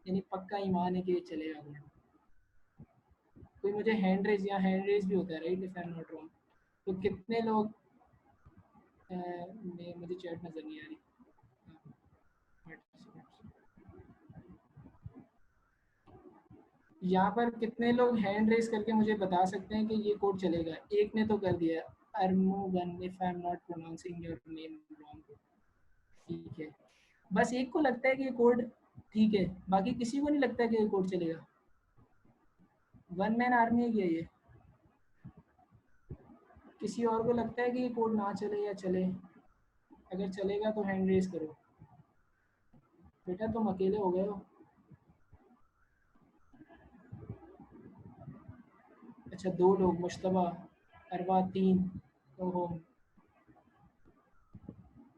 यानी पक्का ईमान है कि ये चलेगा कोड? कोई मुझे हैंड रेज, या हैंड रेज भी होता है right, if I am not wrong. तो कितने लोग मुझे चैट नजर नहीं आ रही। यहाँ पर कितने लोग हैंड रेज करके मुझे बता सकते हैं कि ये कोड चलेगा? एक ने तो कर दिया, Armughan, if I am not pronouncing your name wrong. ठीक है, बस एक को लगता है कि ये कोड ठीक है, बाकी किसी को नहीं लगता कि ये कोड चलेगा। वन मैन आर्मी है क्या ये? किसी और को लगता है कि ये कोड ना चले या चले? अगर चलेगा तो हैंड रेज करो। बेटा तुम अकेले हो गए हो। अच्छा, 2 लोग, मुश्तबा, अरवा 3। ओहो,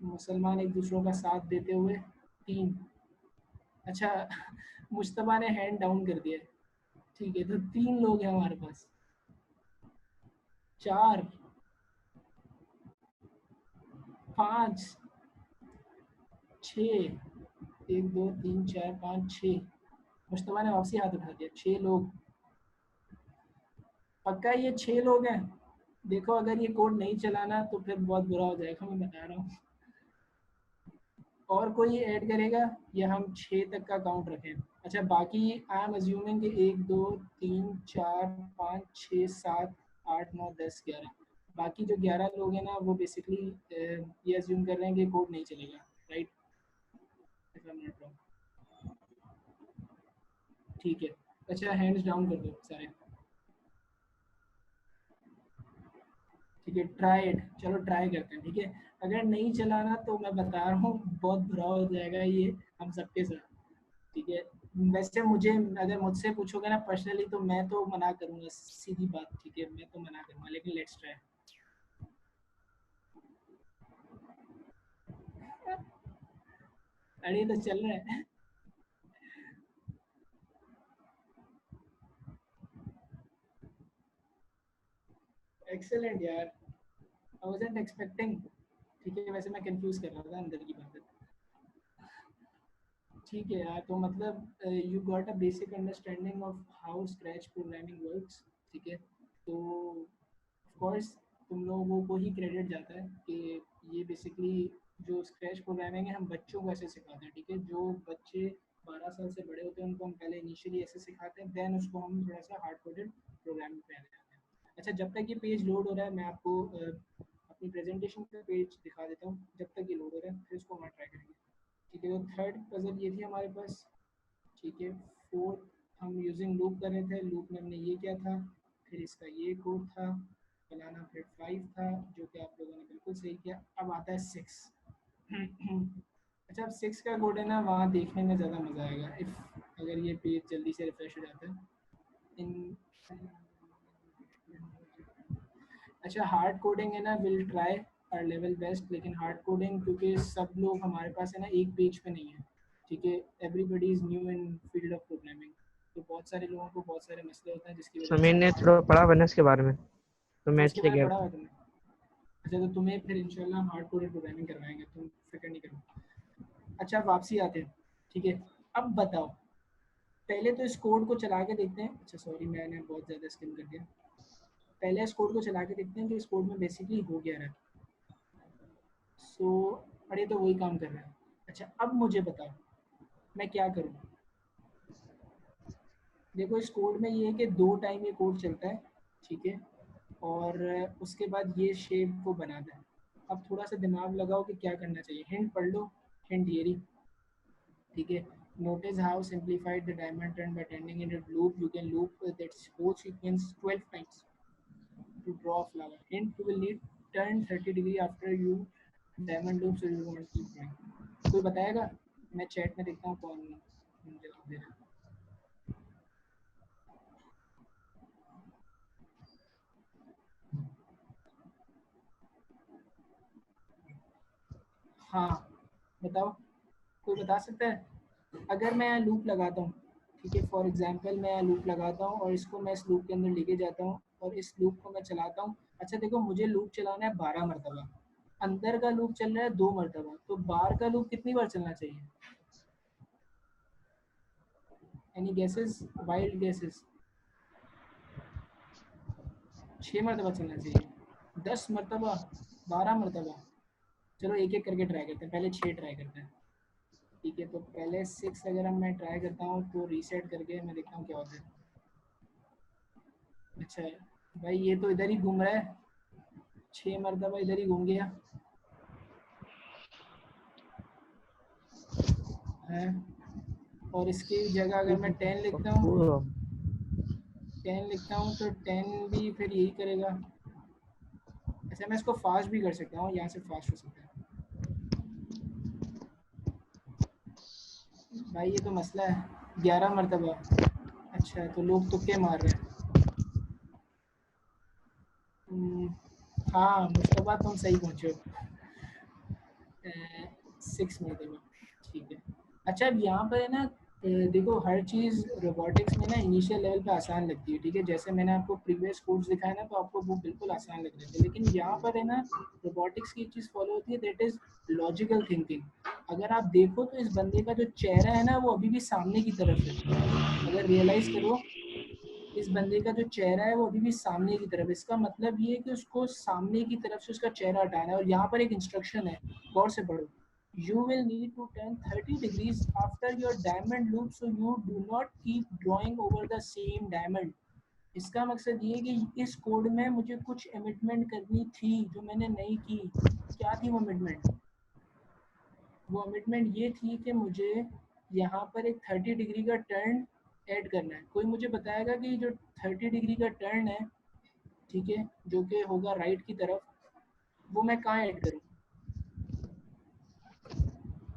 मुसलमान एक दूसरों का साथ देते हुए 3। अच्छा मुश्तबा ने हैंड डाउन कर दिया। ठीक है, तो 3 लोग हैं हमारे पास। 4, 5, 6, 1 2 3 4 5 6। मुश्तबा ने वापसी हाथ उठा दिया। 6 लोग, पक्का ये 6 लोग हैं? देखो अगर ये कोड नहीं चलाना तो फिर बहुत बुरा हो जाएगा, मैं बता रहा हूँ। और कोई ऐड करेगा या हम 6 तक का काउंट रखें? अच्छा बाकी आई एम अज्यूमिंग कि 1 2 3 4 5 6 7 8 9 10 11, बाकी जो 11 लोग हैं ना वो बेसिकली ये अज्यूम कर रहे हैं कि कोड नहीं चलेगा, right? If I am not wrong, ठीक है। अच्छा हैंड्स डाउन कर दो सारे, ठीक है। ट्राई इट, चलो ट्राई करते हैं, ठीक है। अगर नहीं चलाना तो मैं बता रहा हूँ बहुत बुरा हो जाएगा ये हम सबके साथ, ठीक है। वैसे मुझे अगर मुझसे पूछोगे ना पर्सनली तो मैं तो मना करूँगा, सीधी बात, ठीक है, मैं तो मना करूँगा, लेकिन लेट्स ट्राई। अरे तो चल रहा है। एक्सेलेंट यार, आई वाजंट एक्सपेक्टिंग, ठीक है। वैसे मैं कंफ्यूज कर रहा था अंदर की बात, ठीक है यार। तो मतलब you got a basic understanding of how scratch programming works, ठीक है। तो ऑफ कोर्स तुम लोगों को ही क्रेडिट जाता है कि ये बेसिकली जो स्क्रैच प्रोग्रामिंग है हम बच्चों को ऐसे सिखाते हैं, ठीक है। जो बच्चे 12 साल से बड़े होते हैं उनको हम पहले इनिशियली ऐसे सिखाते हैं, देन उसको हम थोड़ा सा हार्ड कोडेड प्रोग्रामिंग पे आ जाते हैं। अच्छा जब तक ये पेज लोड हो रहा है मैं आपको अपनी प्रेजेंटेशन का पेज दिखा देता हूँ, जब तक ये लोड हो रहा है फिर उसको हम ट्राई करेंगे, ठीक है। तो थर्ड पजल ये थी हमारे पास, ठीक है। फोर्थ हम यूजिंग लूप कर रहे थे, लूप में हमने ये किया था, फिर इसका ये कोड था बनाना, फिर 5 था जो कि आप लोगों ने बिल्कुल सही किया। अब आता है 6। अच्छा अब 6 का कोड है ना, वहाँ देखने में ज़्यादा मज़ा आएगा इफ़ अगर ये पेज जल्दी से रिफ्रेश हो जाता है इन। अच्छा हार्ड कोडिंग है ना, will try our level best, लेकिन हार्ड कोडिंग क्योंकि सब लोग हमारे पास है ना एक पेज पे नहीं है, ठीक है। Everybody is new in field of programming, तो बहुत सारे लोगों को बहुत सारे मसले होते हैं जिसकी वजह से समीर ने हार्ड। थोड़ा पढ़ा बनस के बारे में तो अच्छा मैं उसके इसलिए बारे में गया पढ़ा था। हुआ तुमने? अच्छा तो तुम्हें फिर इंशाल्लाह हार्ड कोडेड प्रोग्रामिंग करवाएंगे, तुम फिक्र नहीं करो। अच्छा वापसी आते हैं, ठीक है। अब बताओ पहले तो इस कोड को चला के देखते हैं। अच्छा सॉरी मैंने बहुत ज़्यादा स्किम कर दिया, पहले इस कोड को चला के देखते हैं कि इस कोड में बेसिकली हो क्या रहा है। सो अरे तो वही काम कर रहा है। अच्छा अब मुझे बताओ मैं क्या करूँ। देखो इस कोड में ये है कि 2 टाइम ये कोड चलता है, ठीक है, और उसके बाद ये शेप को बनाना है। अब थोड़ा सा दिमाग लगाओ कि क्या करना चाहिए, हिंट पढ़ लो, हिंट ये रही, ठीक है। Notice how simplified the diamond turn by turning in a loop. You can loop that whole sequence 12 times to draw a flower. Hint, you will need turn 30 degree after you diamond loop, so you want to keep going. कोई बताएगा? मैं chat में देखता हूँ कौन जवाब दे रहा है। हाँ बताओ, कोई बता सकता है? अगर मैं यहाँ लूप लगाता हूँ, ठीक है, फॉर एग्जांपल मैं यहाँ लूप लगाता हूँ और इसको मैं इस लूप के अंदर लेके जाता हूँ और इस लूप को मैं चलाता हूँ। अच्छा देखो मुझे लूप चलाना है 12 मरतबा, अंदर का लूप चल रहा है 2 मरतबा, तो बाहर का लूप कितनी बार चलना चाहिए? Any guesses, wild guesses? 6 मरतबा चलना चाहिए, 10 मरतबा, 12 मरतबा? चलो एक एक करके ट्राई करते हैं, पहले 6 ट्राई करते हैं, ठीक है। तो पहले 6 अगर हम मैं ट्राई करता हूँ तो रीसेट करके मैं देखता हूँ क्या होता है। अच्छा भाई ये तो इधर ही घूम रहा है, 6 मरतबा इधर ही घूम गया है। और इसकी जगह अगर मैं 10 लिखता हूँ, 10 लिखता हूँ तो 10 भी फिर यही करेगा। अच्छा मैं इसको फास्ट भी कर सकता हूँ, यहाँ से फास्ट हो सकता है। भाई ये तो मसला है, 11 मरतबा। अच्छा तो लोग तुक्के मार रहे हैं। हाँ मुस्तफा तुम सही पहुँचे हो, 6 मरतबा, ठीक है। अच्छा अब यहाँ पर है ना देखो हर चीज़ रोबोटिक्स में ना इनिशियल लेवल पे आसान लगती है, ठीक है। जैसे मैंने आपको प्रीवियस कोर्स दिखाया ना तो आपको वो बिल्कुल आसान लग रहे थे, लेकिन यहाँ पर है ना रोबोटिक्स की एक चीज़ फॉलो होती है, दैट इज़ लॉजिकल थिंकिंग। अगर आप देखो तो इस बंदे का जो चेहरा है ना वो अभी भी सामने की तरफ है, अगर रियलाइज़ करो इस बंदे का जो चेहरा है वो अभी भी सामने की तरफ, इसका मतलब ये है कि उसको सामने की तरफ से उसका चेहरा हटाना है। और यहाँ पर एक इंस्ट्रक्शन है, गौर से पढ़ो। You will need to turn 30 degrees after your diamond loop, so you do not keep drawing over the same diamond. इसका मकसद ये है कि इस कोड में मुझे कुछ एमिटमेंट करनी थी जो मैंने नहीं की। क्या थी वो एमिटमेंट? वो एमिटमेंट ये थी कि मुझे यहाँ पर एक 30 डिग्री का टर्न ऐड करना है। कोई मुझे बताएगा कि जो 30 डिग्री का टर्न है, ठीक है, जो कि होगा राइट की तरफ, वो मैं कहाँ ऐड करूँ?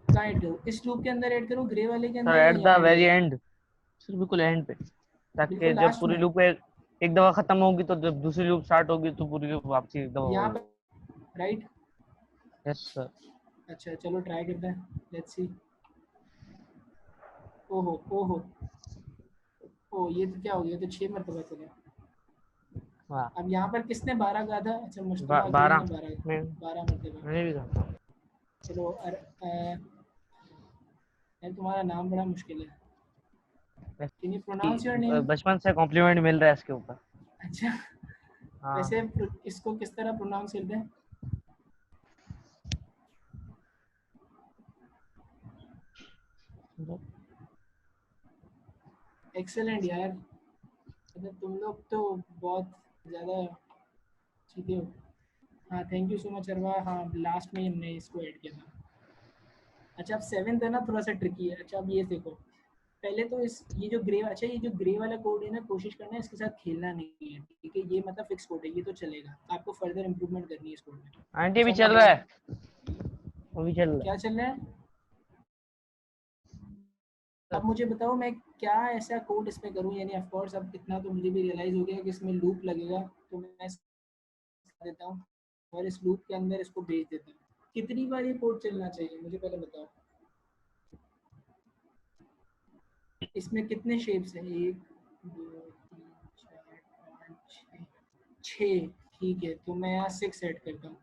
कहाँ ऐड करूँ? इस लूप के अंदर ऐड करूँ, ग्रे वाले के सर अंदर, या एट द यहाँ वेरी ऐड एंड, सर बिल्कुल एंड पे, ताकि बिल्कुल जब लास्ट पूरी में? लूप एक दफा खत्म होगी तो जब दूसरी लूप स्टार्ट होगी तो पूरी लूप वापसी एक दफा यहाँ होगी। पर राइट? Yes sir. अच्छा चलो ट्राई करते हैं, लेट्स सी। ओहो ओहो, ओ ये तो क्या हो गया, तो 6 मरतबा चला। हाँ अब यहाँ पर किसने 12 कहा था? अच्छा मुश्तबा अकील 12 ने 12 मैं 12 मरतबा। मैंने भी कहा। चलो यार तुम्हारा नाम बड़ा मुश्किल है। Can you pronounce your name? बचपन से कॉम्प्लीमेंट मिल रहा है इसके ऊपर। अच्छा, हाँ वैसे इसको किस तरह प्रोनाउंस करते हैं? एक्सेलेंट यार, मतलब तुम लोग तो बहुत ज़्यादा सीधे हो। हाँ थैंक यू सो मच अरवा। हाँ लास्ट में हमने इसको ऐड किया था। अच्छा अब 7th है ना, थोड़ा सा ट्रिकी है। अच्छा अब ये देखो, पहले तो इस ये जो ग्रे, अच्छा ये जो ग्रे वाला कोड है ना, कोशिश करना है इसके साथ खेलना नहीं है, ठीक है? ये मतलब फिक्स कोड है, ये तो चलेगा, आपको फर्दर इंप्रूवमेंट करनी है इस कोड में। आंटी भी अच्छा चल मैं रहा है, वो भी चल रहा क्या चल रहा है? है। अब मुझे बताओ मैं क्या ऐसा कोड इसमें करूँ, यानी ऑफ कोर्स अब इतना तो मुझे भी रियलाइज़ हो गया कि इसमें लूप लगेगा, तो मैं देता हूँ और इस लूप के अंदर इसको भेज देता हूँ। कितनी बार ये कोड चलना चाहिए मुझे पहले बताओ? इसमें कितने शेप्स हैं? 1 2 3 4 5 6, ठीक है, तो मैं यहाँ 6 ऐड करता हूँ,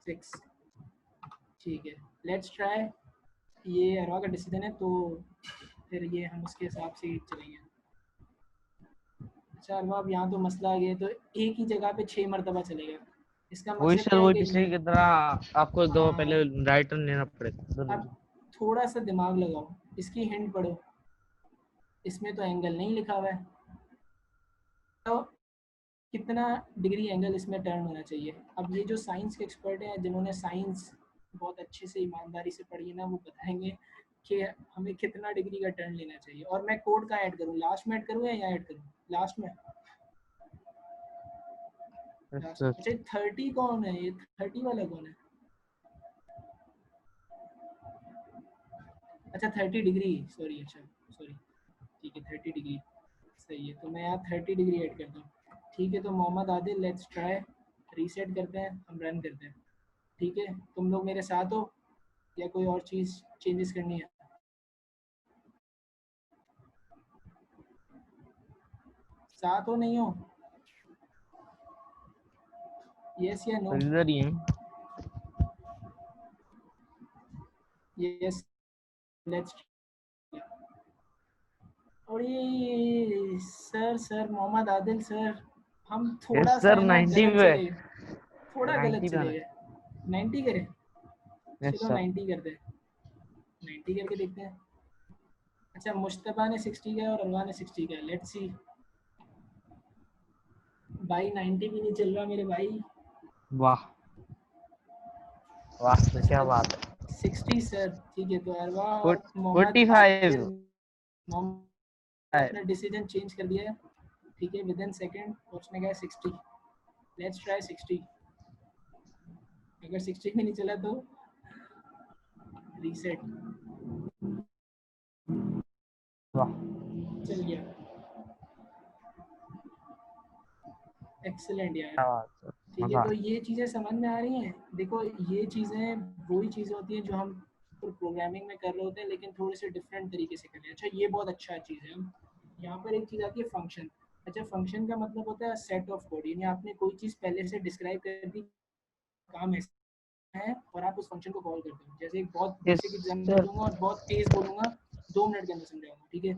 6, ठीक है। Let's try. ये अरवा का डिसीजन है, तो फिर ये हम उसके हिसाब से ही चलेंगे। अच्छा अरवा, अब यहाँ तो मसला आ गया, तो एक ही जगह पे 6 मरतबा चलेगा। इसका वही मकसद सर, क्या है वही कि पिछले की तरह आपको दो हाँ, पहले राइट टर्न लेना पड़ेगा। अब थोड़ा सा दिमाग लगाओ, इसकी हिंट पढ़ो। इसमें तो एंगल नहीं लिखा हुआ है, तो कितना डिग्री एंगल इसमें टर्न होना चाहिए? अब ये जो साइंस के एक्सपर्ट हैं, जिन्होंने साइंस बहुत अच्छे से ईमानदारी से पढ़ी है ना, वो बताएंगे कि हमें कितना डिग्री का टर्न लेना चाहिए। और मैं कोड का ऐड करूँ, लास्ट में ऐड करूँ या यहाँ ऐड करूँ? लास्ट में। लास्ट में। अच्छा 30 कौन है? ये 30 वाला कौन है? अच्छा 30 डिग्री, सॉरी, अच्छा सॉरी, ठीक है 30 डिग्री सही है, तो मैं यहाँ 30 डिग्री ऐड करता हूँ, ठीक है। तो Mohammad Adil, let's try, reset करते हैं, हम रन करते हैं, ठीक है? तुम लोग मेरे साथ हो या कोई और चीज़ चेंजेस करनी है? साथ हो नहीं हो? यस या नो? इधर ही है। Yes, let's. और ये सर मोहम्मद आदिल सर, हम यस थोड़ा सा सर, है ना 90 गलत पे, चले, थोड़ा गलत 90 पे चले आना। गए। 90 करें? यस चलो सर। 90 करते हैं, 90 करके देखते हैं। अच्छा मुश्तबा ने 60 किया और अरवा ने 60 किया, लेट्स सी। भाई 90 भी नहीं चल रहा मेरे भाई। वाह वाह सर, अच्छा क्या बात है। 60 सर, ठीक है। तो अरवा और मोहम्मद 45। आदिल, मोहम्मद ने अपना डिसीजन चेंज कर दिया है, ठीक है, विद इन सेकेंड। उसने कहा 60, लेट्स ट्राई 60। अगर 60 में नहीं चला तो रीसेट। वाह चल गया, एक्सीलेंट यार, क्या बात सर, ठीक है। मजा। तो ये चीज़ें समझ में आ रही हैं? देखो ये चीज़ें वही चीज़ें होती हैं जो हम प्रोग्रामिंग में कर रहे होते हैं, लेकिन थोड़े से डिफरेंट तरीके से कर रहे हैं। अच्छा ये बहुत अच्छा चीज़ है। यहाँ पर एक चीज़ आती है फंक्शन। अच्छा फंक्शन का मतलब होता है सेट ऑफ कोड, यानी आपने कोई चीज़ पहले से डिस्क्राइब कर दी, काम ऐसा है, और आप उस फंक्शन को कॉल करते हो। जैसे एक बहुत यस बेसिक एग्जांपल सर। दूंगा और बहुत तेज बोलूंगा, 2 मिनट के अंदर समझाऊंगा, ठीक है?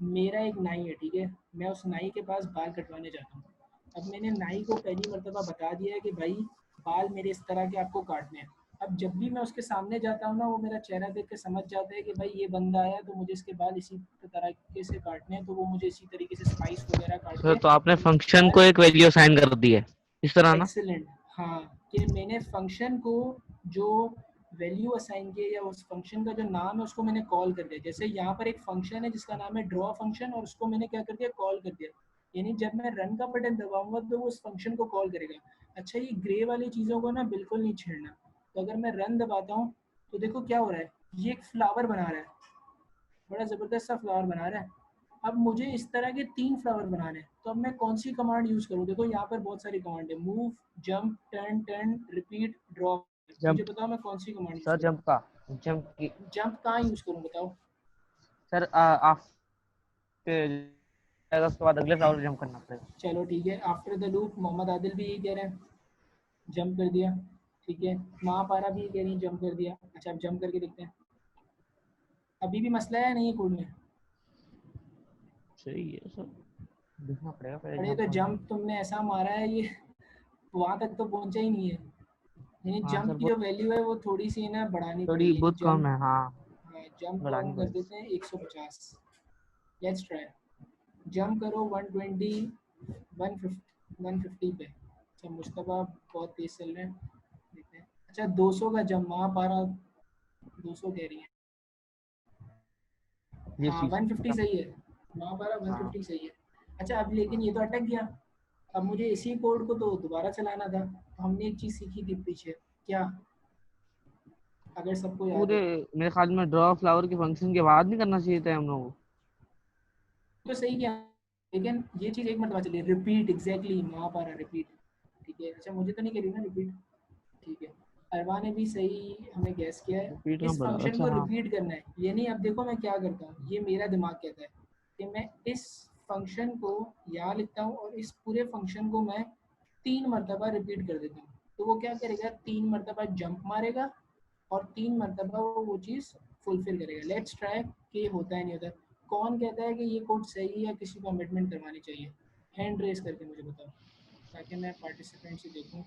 मेरा एक नाई है, ठीक है, मैं उस नाई के पास बाल कटवाने जाता हूँ। अब मैंने नाई को पहली मर्तबा बता दिया है कि भाई बाल मेरे इस तरह के आपको काटने हैं। अब जब भी मैं उसके सामने जाता हूँ ना, वो मेरा चेहरा देख के समझ जाता है कि भाई ये बंदा आया तो मुझे इसके बाल इसी तरीके से काटने हैं, तो वो मुझे इसी तरीके से स्पाइस वगैरह काट सर के तो आपने फंक्शन को बाल। एक वैल्यू असाइन कर दी है इस तरह ना? एक्सीलेंट। हाँ, कि मैंने फंक्शन को जो वैल्यू असाइन किया या उस फंक्शन का जो नाम है उसको मैंने कॉल कर दिया। जैसे यहाँ पर एक फंक्शन है जिसका नाम है ड्रॉ फंक्शन, और उसको मैंने क्या कर दिया, कॉल कर दिया। यानी जब मैं रन का बटन दबाऊंगा तो वो उस फंक्शन को कॉल करेगा। अच्छा, ये ग्रे वाली चीज़ों को ना बिल्कुल नहीं छेड़ना। तो अगर मैं रन दबाता हूँ तो देखो क्या हो रहा है, ये एक फ्लावर बना रहा है, बड़ा ज़बरदस्त सा फ्लावर बना रहा है। अब मुझे इस तरह के 3 फ्लावर बनाने हैं, तो अब मैं कौन सी कमांड यूज़ करूँ? देखो यहाँ पर बहुत सारी कमांड है, move, jump, turn, turn, repeat, draw. मुझे जंप। बताओ मैं कौन सी कमांड यूज़ सर करूँ? जंप की। जंप कहाँ यूज़ करूँ बताओ? सर आपके उसके बाद अगले फ्लावर जंप करना पड़ेगा। चलो ठीक है, after the loop Mohammad Adil भी यही कह रहे हैं, जंप कर दिया। ठीक है, महापारा भी कह रही है जंप कर दिया। अच्छा, अब जंप करके देखते हैं, अभी भी मसला है नहीं है कोड में? सही है सर, देखना पड़ेगा पहले अरे जंप तो करना। जंप तुमने ऐसा मारा है, ये वहाँ तक तो पहुँचा ही नहीं है। यानी हाँ सर, जंप की वो जो वैल्यू है वो थोड़ी सी है ना बढ़ानी थोड़ी पड़ेगी। बहुत कम जंप, है हाँ। हाँ, जंप को बढ़ानी हम कर पड़ेगी। देते हैं 150। लेट्स ट्राई, जंप करो 120, 150 पे। अच्छा, मुश्तबा बहुत तेज चल रहे हैं, देखते हैं। अच्छा, 200 का जंप, वहाँ पारा 200 कह रही है। ये हाँ, चीज 150 सही है, वहाँ पारा हाँ 150 सही है। अच्छा, अब लेकिन ये तो अटक गया। अब मुझे इसी कोड को तो दोबारा चलाना था, तो हमने एक चीज़ सीखी थी पीछे, क्या, अगर सबको याद पूरे, हो मेरे ख्याल में ड्रॉ फ्लावर के फंक्शन के बाद नहीं करना चाहिए था हम लोगों को। तो सही क्या, लेकिन ये चीज़ एक मरतबा चली, रिपीट, एग्जैक्टली वहाँ पर रिपीट। ठीक है, अच्छा मुझे तो नहीं करी ना रिपीट। ठीक है, अरवा ने भी सही हमें गैस किया है। रिपीट में इस पड़ा, फंक्शन अच्छा को हाँ। रिपीट करना है, ये नहीं। अब देखो मैं क्या करता हूँ, ये मेरा दिमाग कहता है कि मैं इस फंक्शन को यहाँ लिखता हूँ और इस पूरे फंक्शन को मैं 3 मरतबा रिपीट कर देता हूँ। तो वो क्या करेगा, 3 मरतबा जंप मारेगा और 3 मरतबा वो चीज़ फुलफिल करेगा। लेट्स ट्राई कि होता है नहीं होता है। कौन कहता है कि ये कोड सही है या किसी को अमेंडमेंट करवानी चाहिए? हैंड रेस करके मुझे बताओ, ताकि मैं पार्टिसिपेंट से देखूँ।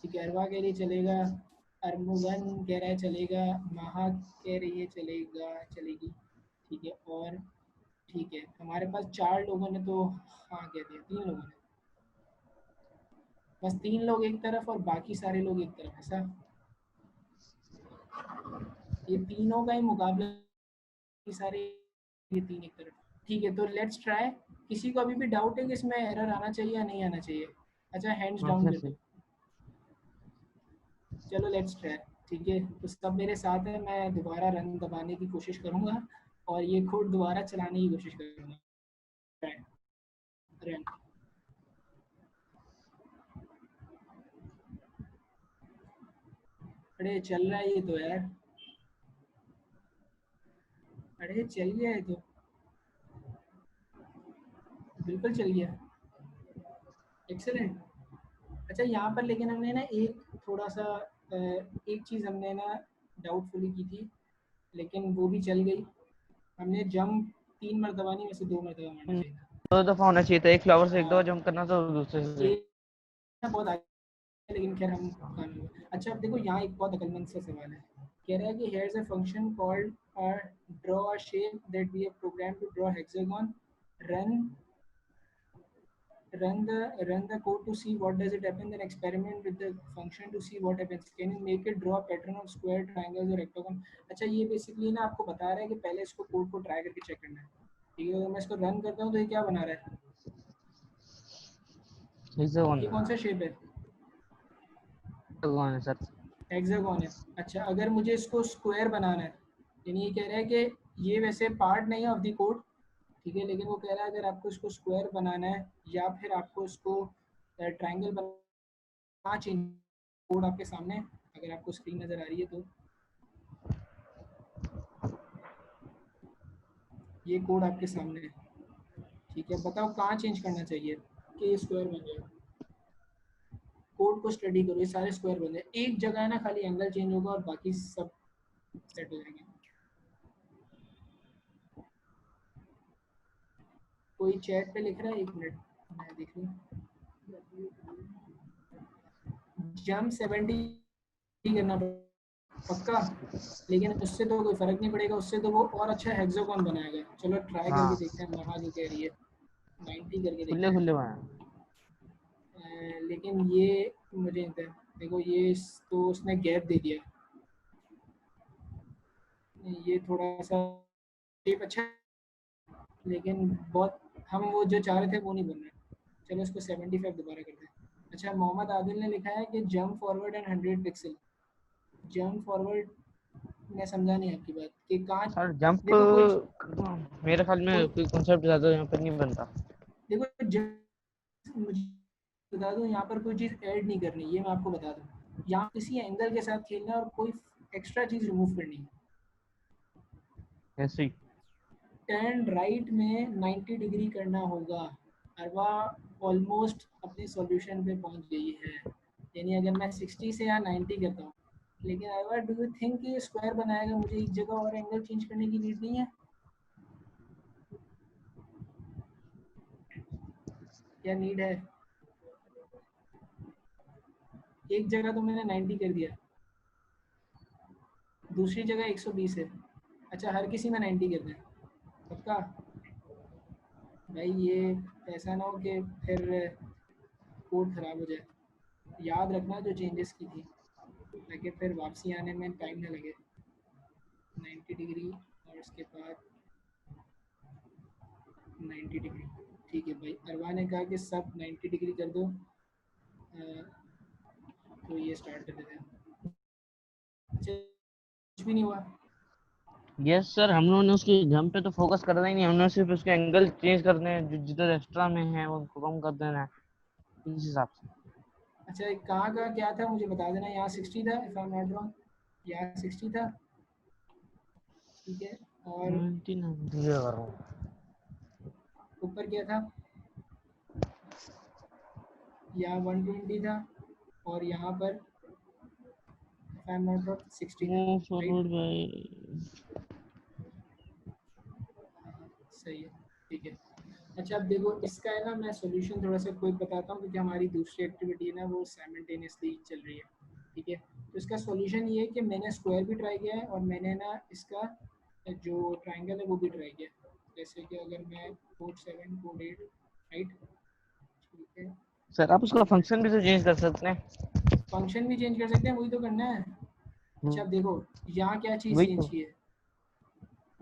ठीक है, अरवा कह रही चलेगा, अरमुगन कह रहा है चलेगा, महा कह रही है चलेगा, चलेगी। ठीक है, और ठीक है, हमारे पास 4 लोगों ने तो हाँ कह दिया, 3 लोगों ने, बस 3 लोग एक तरफ और बाकी सारे लोग एक तरफ, ऐसा? ये तीनों का ही मुकाबला, ये सारे, ये 3 एक तरफ। ठीक है, तो लेट्स ट्राई। किसी को अभी भी डाउट है कि इसमें एरर आना चाहिए या नहीं आना चाहिए? अच्छा, हैंड्स हाँ डाउन सर कर सही। दो। चलो लेट्स ट्राई। ठीक है, तो सब मेरे साथ है, मैं दोबारा रन दबाने की कोशिश करूँगा और ये कोड दोबारा चलाने की कोशिश करूँगा। रन, अरे चल रहा है ये तो यार, अरे चल गया है तो, बिल्कुल चल गया, एक्सेलेंट। अच्छा, यहाँ पर लेकिन हमने ना एक थोड़ा सा एक चीज़ हमने ना डाउटफुली की थी, लेकिन वो भी चल गई। हमने जंप 3 मरतबा नहीं, वैसे 2 मरतबा मारना चाहिए था। 2 दफा होना चाहिए था, एक फ्लावर से एक दफा हाँ, जंप करना था और दूसरे से। ये ना बहुत आगे है, लेकिन खैर हम काम में। अच्छा, अब देखो यहाँ एक बहुत अकलमंद सा सवाल है, कह रहा है कि here is a function called draw a shape that we have program to draw hexagon, run run the code to see what does it happen, then experiment with the function to see what happens. Can you make it draw a pattern of square, triangles or rectangle? अच्छा, ये basically ना आपको बता रहा है कि पहले इसको कोड को ट्राई करके चेक करना है। ठीक है, अगर मैं इसको रन करता हूँ तो ये क्या बना रहा है, हेक्सागोन ये बना कौन सा है। शेप है? हेक्सागोन है सर। हेक्सागन है। अच्छा, अगर मुझे इसको स्क्वायर बनाना है, यानी ये कह रहा है कि ये वैसे पार्ट नहीं है ऑफ द कोड, ठीक है, लेकिन वो कह रहा है अगर आपको इसको स्क्वायर बनाना है या फिर आपको इसको ट्रायंगल बनाना, चेंज कोड आपके सामने है, अगर आपको स्क्रीन नज़र आ रही है तो ये कोड आपके सामने है। ठीक है, बताओ कहाँ चेंज करना चाहिए कि ये स्क्वायर बन जाए? कोड को स्टडी करो, ये सारे स्क्वायर बन जाए, एक जगह है ना खाली एंगल चेंज होगा और बाकी सब सेट हो जाएंगे। कोई चैट पे लिख रहा है? 1 मिनट मैं देख लूँ। जंप 70 करना पक्का, लेकिन उससे तो कोई फर्क नहीं पड़ेगा, उससे तो वो और अच्छा हेक्सागोन बनाएगा। चलो ट्राई हाँ करके देखते हैं। महा जो कह रही है 90 करके देखते खुले हैं। खुले बनाए। लेकिन ये मुझे देखो, ये तो उसने गैप दे दिया, ये थोड़ा सा शेप अच्छा है, लेकिन बहुत हम वो जो चाह रहे थे वो नहीं बन रहा। चलो इसको 75 दोबारा करते हैं। अच्छा, मोहम्मद आदिल ने लिखा है कि jump forward and 100 pixel. Jump forward मैं समझा नहीं आपकी बात कि कहाँ। सर जंप देखो कोई मेरे ख्याल में कोई कॉन्सेप्ट ज्यादा यहाँ पर नहीं बनता। देखो मुझे बता दूं, यहाँ पर कोई चीज़ ऐड नहीं करनी, ये मैं आपको बता दूं। यहाँ किसी एंगल के साथ खेलना है और कोई एक्स्ट्रा चीज़ रिमूव करनी है। ऐसे ही टर्न राइट में 90 डिग्री करना होगा। अरवा ऑलमोस्ट अपने सॉल्यूशन पे पहुंच गई है। यानी अगर मैं 60 से या 90 करता हूँ, लेकिन अरवा डू यू थिंक ये स्क्वायर बनाएगा? मुझे एक जगह और एंगल चेंज करने की नीड नहीं है। क्या नीड है? एक जगह तो मैंने 90 कर दिया, दूसरी जगह 120 है। अच्छा, हर किसी में 90 कर दें पक्का? भाई ये ऐसा ना हो कि फिर कोड ख़राब हो जाए। याद रखना जो चेंजेस की थी, ताकि फिर वापसी आने में टाइम ना लगे। 90 डिग्री और इसके बाद 90 डिग्री। ठीक है भाई, अरवा ने कहा कि सब 90 डिग्री कर दो। तो ये स्टार्ट कर देते हैं। अच्छा, कुछ भी नहीं हुआ। यस सर, हम लोगों ने उसकी जंप पे तो फोकस करना ही नहीं, हमने सिर्फ उसके एंगल चेंज करने हैं, जो जिधर एक्स्ट्रा में है उनको कम कर देना है इस हिसाब से। अच्छा, कहाँ का क्या था मुझे बता देना। यहाँ 60 था, if I am not wrong, यहाँ 60 था। ठीक है, और 19 कर रहा हूँ। ऊपर क्या था? यहाँ 120 था, और यहाँ पर if I am not wrong 60 था। Move right, forward bye. सही है। ठीक है। अच्छा, अब देखो इसका है ना, मैं सॉल्यूशन थोड़ा सा क्विक बताता हूँ, क्योंकि हमारी दूसरी एक्टिविटी है ना वो साइमल्टेनियसली चल रही है। ठीक है, तो इसका सॉल्यूशन ये है कि मैंने स्क्वायर भी ट्राई किया है, और मैंने ना इसका जो ट्रायंगल है वो भी ट्राई किया। जैसे कि अगर मैं कोड 7 कोड 8, राइट, ठीक है, सर आप उसका फंक्शन भी तो चेंज कर सकते हैं। फंक्शन भी चेंज कर सकते हैं, वही तो करना है। अच्छा, अब देखो यहाँ क्या चीज़ वही चेंज तो की है।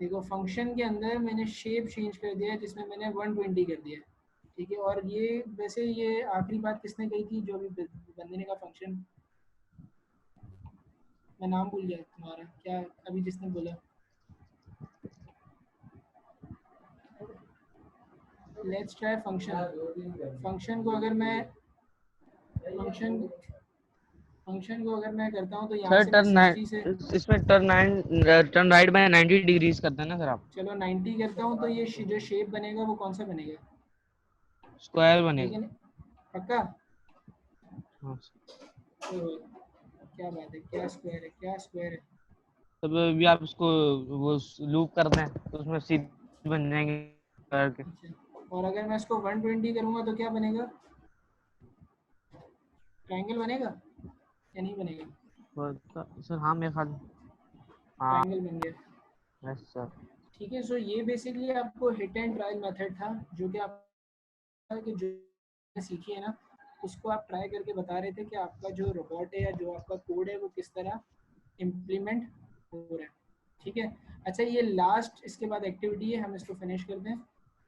देखो फंक्शन के अंदर मैंने शेप चेंज कर दिया है, जिसमें मैंने 120 कर दिया है। ठीक है, और ये वैसे ये आखिरी बात किसने कही थी, जो अभी बंदे ने का फंक्शन, मैं नाम भूल गया तुम्हारा, क्या अभी जिसने बोला। Let's try function. फंक्शन को अगर मैं फंक्शन फंक्शन को अगर मैं करता हूँ तो यहाँ सर से मैं 60 से, इसमें टर्न राइट बाय 90 डिग्रीज करते हैं ना सर आप। चलो 90 करता हूँ, तो ये जो शेप बनेगा वो कौन सा बनेगा? स्क्वायर बनेगा। लेकिन पक्का? हाँ तो क्या बात है, क्या स्क्वायर है, क्या स्क्वायर है? तब भी आप उसको वो लूप कर दें तो उसमें सीध बन जाएंगे करके। अच्छा, और अगर मैं इसको 120 करूँगा तो क्या बनेगा? ट्रायंगल बनेगा या नहीं बनेगा? सर हाँ मेरे ख्याल। हाँ ट्रायंगल बन गया। Yes sir. ठीक है, सो ये बेसिकली आपको हिट एंड ट्रायल मेथड था, जो कि आप कि जो सीखी है ना, उसको आप ट्राई करके बता रहे थे कि आपका जो रोबोट है या जो आपका कोड है वो किस तरह इम्प्लीमेंट हो रहा है। ठीक है। अच्छा, ये लास्ट इसके बाद एक्टिविटी है, हम इसको फिनिश कर दें,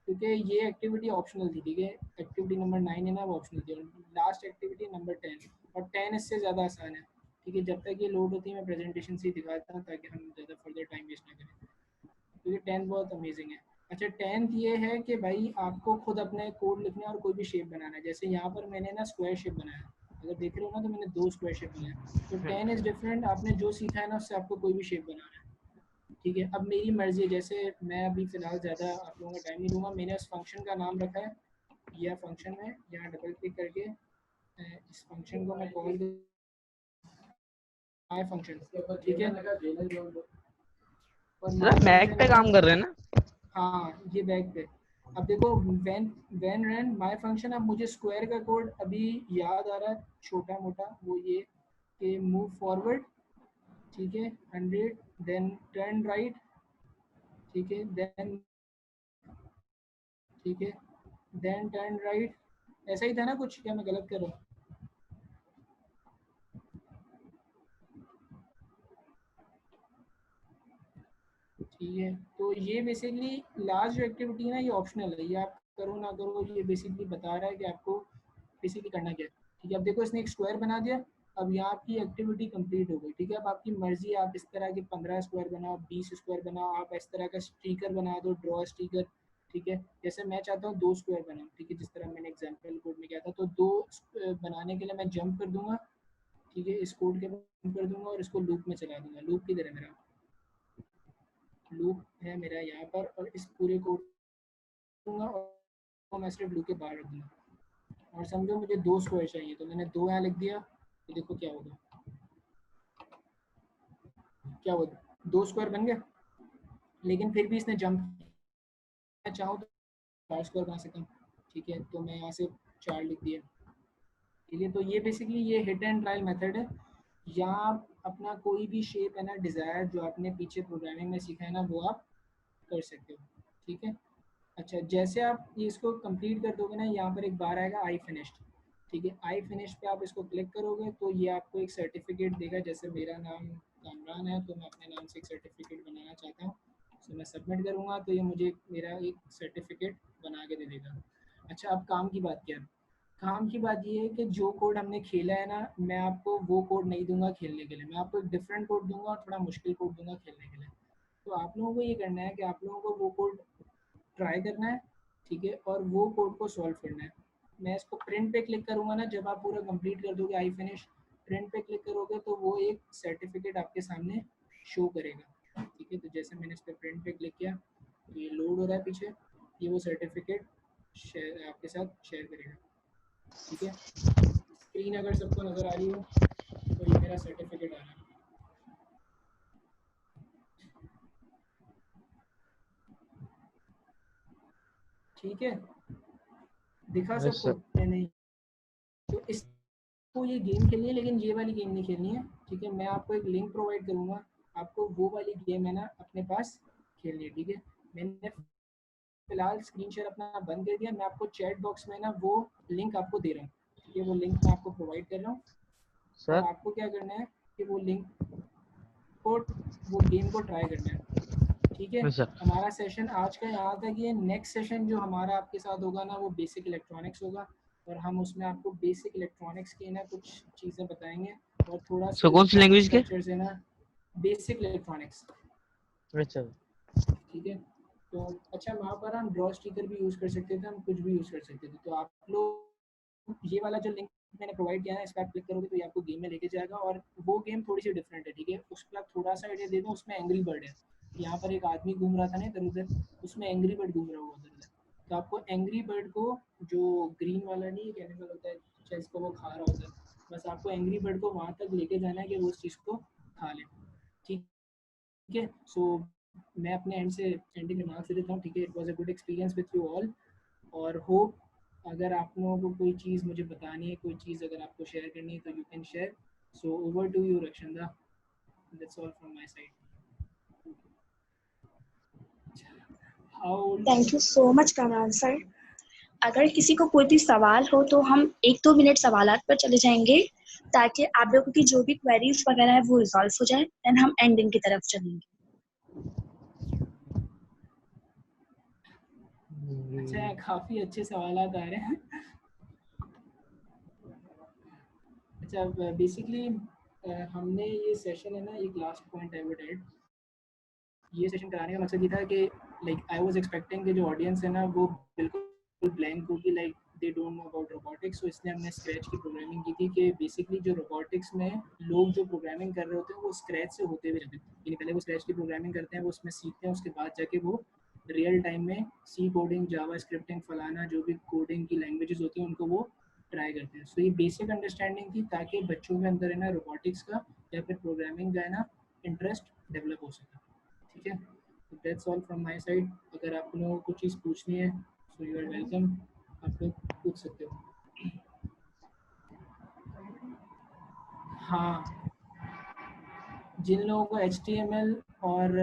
क्योंकि ये एक्टिविटी ऑप्शनल थी। ठीक है, एक्टिविटी नंबर 9 है ना वो ऑप्शनल थी, और लास्ट एक्टिविटी नंबर 10, और 10 इससे ज़्यादा आसान है। ठीक है, जब तक ये लोड होती है मैं प्रेजेंटेशन से ही दिखाता हूँ, ताकि हम ज़्यादा फर्दर टाइम वेस्ट ना करें, क्योंकि 10 बहुत अमेजिंग है। अच्छा, 10th ये है कि भाई आपको खुद अपने कोड लिखना है और कोई भी शेप बनाना है। जैसे यहाँ पर मैंने ना स्क्वायर शेप बनाया, अगर देख रहे हो ना तो मैंने 2 स्क्वायर शेप बनाया। तो 10 इज़ डिफरेंट, आपने जो सीखा है ना उससे आपको कोई भी शेप बनाना है। ठीक है, अब मेरी मर्जी है, जैसे मैं अभी फ़िलहाल ज़्यादा आप लोगों का टाइम नहीं लूँगा, मैंने उस फंक्शन का नाम रखा है, यह फंक्शन है, यहाँ डबल क्लिक करके इस फंक्शन को मैं कॉल माय फंक्शन। ठीक है, और सर माय मैक फंक्शन पे है ना, काम कर रहे हैं ना। हाँ ये बैक पे। अब देखो when run my function, अब मुझे स्क्वायर का कोड अभी याद आ रहा है छोटा मोटा, वो ये कि मूव फॉरवर्ड, ठीक है 100, देन टर्न राइट, ठीक है देन, ठीक है देन टर्न राइट, ऐसा ही था ना कुछ, क्या मैं गलत कर रहा हूँ? ठीक है, तो ये बेसिकली लास्ट एक्टिविटी है ना, ये ऑप्शनल है, ये आप करो ना करो, ये बेसिकली बता रहा है कि आपको बेसिकली करना क्या है। ठीक है, अब देखो इसने एक स्क्वायर बना दिया, अब यहाँ आपकी एक्टिविटी कंप्लीट हो गई। ठीक है, अब आपकी मर्जी, आप इस तरह के 15 स्क्वायर बनाओ, 20 स्क्वायर बनाओ, आप इस तरह का स्टिकर बना दो, ड्रॉ स्टिकर। ठीक है, जैसे मैं चाहता हूँ 2 स्क्वायर बनाऊँ, ठीक है, जिस तरह मैंने एग्जाम्पल कोड में किया था, तो 2 बनाने के लिए मैं जंप कर दूंगा। ठीक है, इस कोड के जंप कर दूंगा और इसको लूप में चला दूंगा। लूप की तरह मेरा लूप है मेरा यहाँ पर, और इस पूरे कोड दूंगा और मैं सिर्फ लूप के बाहर रख दूंगा। और समझो मुझे 2 स्क्वायर चाहिए, तो मैंने 2 यहाँ लिख दिया, तो देखो क्या होगा, क्या होगा, 2 स्क्वायर बन गया। लेकिन फिर भी इसने जंप, मैं चाहूँ तो 4 स्क्वायर बना सकता हूँ। ठीक है, तो मैं यहाँ से 4 लिख दिया। ठीक है, तो ये बेसिकली ये हिट एंड ट्रायल मेथड है। यहाँ आप अपना कोई भी शेप है ना, डिज़ायर जो आपने पीछे प्रोग्रामिंग में सीखा है ना, वो आप कर सकते हो। ठीक है, अच्छा, जैसे आप ये इसको कंप्लीट कर दोगे ना, यहाँ पर एक बार आएगा आई फिनिश्ड। ठीक है, आई फिनिश पे आप इसको क्लिक करोगे तो ये आपको एक सर्टिफिकेट देगा। जैसे मेरा नाम कामरान है, तो मैं अपने नाम से एक सर्टिफिकेट बनाना चाहता हूँ, तो मैं सबमिट करूँगा, तो ये मुझे मेरा एक सर्टिफिकेट बना के दे देगा। अच्छा, अब काम की बात क्या है? काम की बात ये है कि जो कोड हमने खेला है ना, मैं आपको वो कोड नहीं दूंगा खेलने के लिए, मैं आपको एक डिफरेंट कोड दूंगा और थोड़ा मुश्किल कोड दूंगा खेलने के लिए। तो आप लोगों को ये करना है कि आप लोगों को वो कोड ट्राई करना है, ठीक है, और वो कोड को सॉल्व करना है। मैं इसको प्रिंट पे क्लिक करूंगा ना, जब आप पूरा कंप्लीट कर दोगे आई फिनिश, प्रिंट पे क्लिक करोगे तो वो एक सर्टिफिकेट आपके सामने शो करेगा। ठीक है, तो जैसे मैंने इस पर प्रिंट पे क्लिक किया, तो ये लोड हो रहा है पीछे, ये वो सर्टिफिकेट शेयर आपके साथ शेयर करेगा। ठीक है, स्क्रीन अगर सबको नज़र आ रही हो तो ये मेरा सर्टिफिकेट आ रहा है। ठीक है, दिखा यस सबको सर। या नहीं? तो इसको ये गेम खेलनी है, लेकिन ये वाली गेम नहीं खेलनी है। ठीक है, मैं आपको एक लिंक प्रोवाइड करूँगा, आपको वो वाली गेम है ना अपने पास खेलनी है। ठीक है, मैंने फिलहाल स्क्रीन शेयर अपना बंद कर दिया, मैं आपको चैट बॉक्स में ना वो लिंक आपको दे रहा हूँ। ठीक है, वो लिंक मैं आपको प्रोवाइड कर रहा हूँ, और सर आपको क्या करना है कि वो लिंक को, वो गेम को ट्राई करना है। ठीक है, यस सर। हमारा सेशन आज का यहाँ तक ये। नेक्स्ट सेशन जो हमारा आपके साथ होगा ना, वो बेसिक इलेक्ट्रॉनिक्स होगा, और हम उसमें आपको बेसिक इलेक्ट्रॉनिक्स की ना कुछ चीज़ें बताएंगे, और थोड़ा सा सर कौन सी इलेक्ट्रॉनिक लैंग्वेज के? स्ट्रक्चर से ना, बेसिक इलेक्ट्रॉनिक्स। अच्छा ठीक है, तो अच्छा, वहाँ पर हम ड्रॉ स्टिकर भी यूज़ कर सकते थे, हम कुछ भी यूज़ कर सकते थे। तो आप लोग ये वाला जो लिंक मैंने प्रोवाइड किया है, इस पर आप क्लिक करोगे तो ये आपको गेम में लेके जाएगा, और वो गेम थोड़ी सी डिफरेंट है। ठीक है, उस पर आप थोड़ा सा आइडिया दे दूँ, उसमें एंग्री बर्ड है। यहाँ पर एक आदमी घूम रहा था ना इधर उधर, उसमें एंग्री बर्ड घूम रहा होगा उधर उधर। तो आपको एंग्री बर्ड को, जो ग्रीन वाला नहीं एक एनिमल होता है जिसको वो खा रहा होता है, बस आपको एंग्री बर्ड को वहाँ तक लेके जाना है कि वो उस चीज़ को खा ले। ठीक है, सो मैं अपने एंड से एंडिंग रिमार्क्स दे देता हूँ। ठीक है, it was a good experience with you all, और होप अगर आप लोगों को कोई चीज़ मुझे बतानी है, कोई चीज़ अगर आपको शेयर करनी है, तो you can share. So over to you Rakshanda, that's all from my side. How thank you so much Kamran sir. अगर किसी को कोई भी सवाल हो तो हम 1-2 मिनट सवालात पर चले जाएंगे, ताकि आप लोगों की जो भी क्वेरीज वगैरह है वो रिजॉल्व हो जाए, देन हम एंडिंग की तरफ चलेंगे। अच्छा, काफ़ी अच्छे सवाल आ रहे हैं। अच्छा, बेसिकली हमने ये सेशन है ना, एक last point I would add, ये सेशन कराने का मकसद ये था कि लाइक आई वाज एक्सपेक्टिंग कि जो ऑडियंस है ना वो बिल्कुल ब्लैंक होगी, like they don't know about robotics. So इसलिए हमने स्क्रैच की प्रोग्रामिंग की थी, कि बेसिकली जो रोबोटिक्स में लोग जो प्रोग्रामिंग कर रहे होते हैं वो स्क्रैच से होते हुए जाते हैं, यानी पहले वो स्क्रैच की प्रोग्रामिंग करते हैं, वो उसमें सीखते हैं, उसके बाद जाके वो रियल टाइम में सी कोडिंग, जावा स्क्रिप्टिंग, फलाना जो भी कोडिंग की लैंग्वेजेस होती हैं उनको वो ट्राई करते हैं। सो ये बेसिक अंडरस्टैंडिंग थी, ताकि बच्चों के अंदर है ना रोबोटिक्स का या फिर प्रोग्रामिंग का है ना इंटरेस्ट डेवलप हो सके। ठीक है, that's all from my side. अगर आप लोगों को कुछ चीज़ पूछनी है सो यू आर वेलकम, आप लोग पूछ सकते हो। हाँ, जिन लोगों को HTML और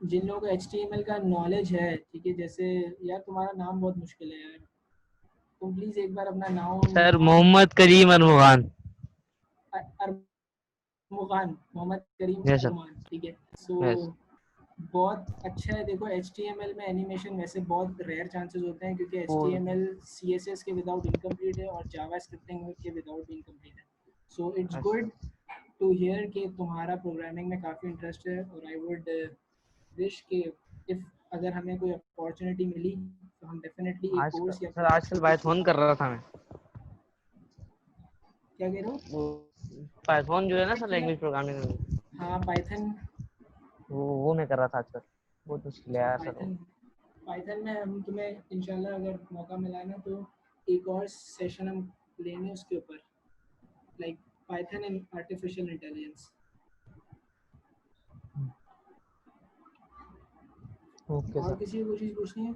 जिन लोगों को HTML का नॉलेज है, ठीक है, जैसे यार तुम्हारा नाम बहुत मुश्किल है यार, तुम प्लीज एक बार अपना सर नाम मोहम्मद करीम अरमुगान। मोहम्मद करीम यस सर। अरमान, ठीक है। So yes. बहुत अच्छा है। देखो HTML में एनिमेशन वैसे बहुत रेयर चांसेस होते हैं, क्योंकि और HTML CSS के विदाउट इनकम्प्लीट है और जावा स्क्रिप्टिंग के विदाउट इनकम्प्लीट है। So it's good to hear कि तुम्हारा प्रोग्रामिंग में काफ़ी इंटरेस्ट है, और आई वुड विश कि इफ अगर हमें कोई अपॉर्चुनिटी मिली तो हम डेफिनेटली एक कोर्स या सर आजकल पाइथन कर रहा था मैं। क्या कह रहे हो? वो पाइथन जो है ना सर लैंग्वेज प्रोग्रामिंग में, हाँ, पाइथन। वो मैं कर रहा था आजकल। बहुत मुश्किल है यार सर वो। पाइथन में हम तुम्हें इंशाल्लाह अगर मौका मिला ना तो एक और सेशन हम लेंगे उसके ऊपर, like Python and artificial intelligence. Okay और सर। किसी को चीज़ पूछनी है?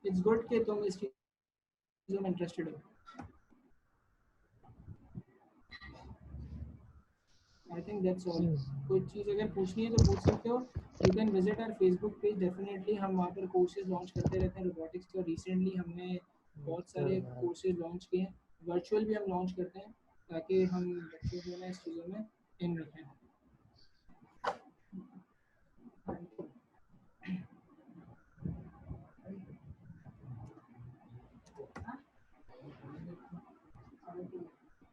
इट्स गुड कि तुम इस चीज़ों में इंटरेस्टेड हो। I think that's all. कोई चीज़ अगर पूछनी है तो पूछ सकते हो। You can visit our Facebook page, definitely हम वहाँ पर कोर्सेज लॉन्च करते रहते हैं रोबोटिक्स के, और रिसेंटली हमने बहुत सारे कोर्सेज लॉन्च किए हैं। वर्चुअल भी हम लॉन्च करते हैं ताकि हम बच्चों को ना इस चीज़ों में इन रखें।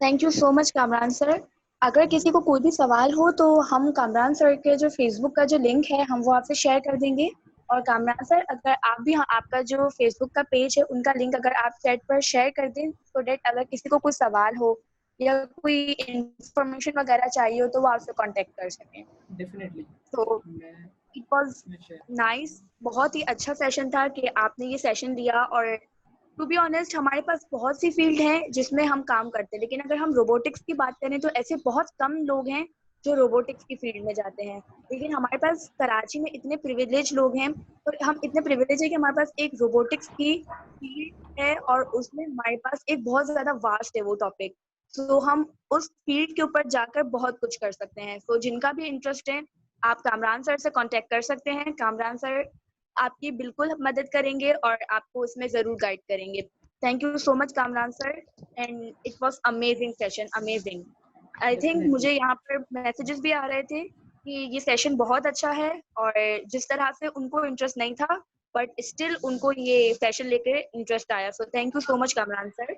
Thank you so much Kamran sir. अगर किसी को कोई भी सवाल हो तो हम कामरान सर के जो फेसबुक का जो लिंक है हम वो आपसे शेयर कर देंगे। और कामरान सर अगर आप भी आपका जो फेसबुक का पेज है उनका लिंक अगर आप चैट पर शेयर कर दें, सो डेट अगर किसी को कोई सवाल हो या कोई इंफॉर्मेशन वगैरह चाहिए हो तो वो आपसे कांटेक्ट कर सकें। डेफिनेटली। तो इट वाज नाइस, बहुत ही अच्छा सेशन था कि आपने ये सेशन दिया। और टू बी ऑनेस्ट हमारे पास बहुत सी फील्ड हैं जिसमें हम काम करते हैं, लेकिन अगर हम रोबोटिक्स की बात करें तो ऐसे बहुत कम लोग हैं जो रोबोटिक्स की फील्ड में जाते हैं। लेकिन हमारे पास कराची में इतने प्रिविलेज लोग हैं, और हम इतने प्रिविलेज है कि हमारे पास एक रोबोटिक्स की फील्ड है और उसमें हमारे पास एक बहुत ज्यादा वास्ट है वो टॉपिक। तो हम उस फील्ड के ऊपर जाकर बहुत कुछ कर सकते हैं। तो जिनका भी इंटरेस्ट है आप कामरान सर से कांटेक्ट कर सकते हैं। कामरान सर आपकी बिल्कुल मदद करेंगे और आपको इसमें जरूर गाइड करेंगे। Thank you so much Kamran sir, and it was amazing session, amazing. I think मुझे यहाँ पर मैसेजेस भी आ रहे थे कि ये सेशन बहुत अच्छा है, और जिस तरह से उनको इंटरेस्ट नहीं था बट स्टिल उनको ये सेशन लेकर इंटरेस्ट आया। So thank you so much Kamran sir.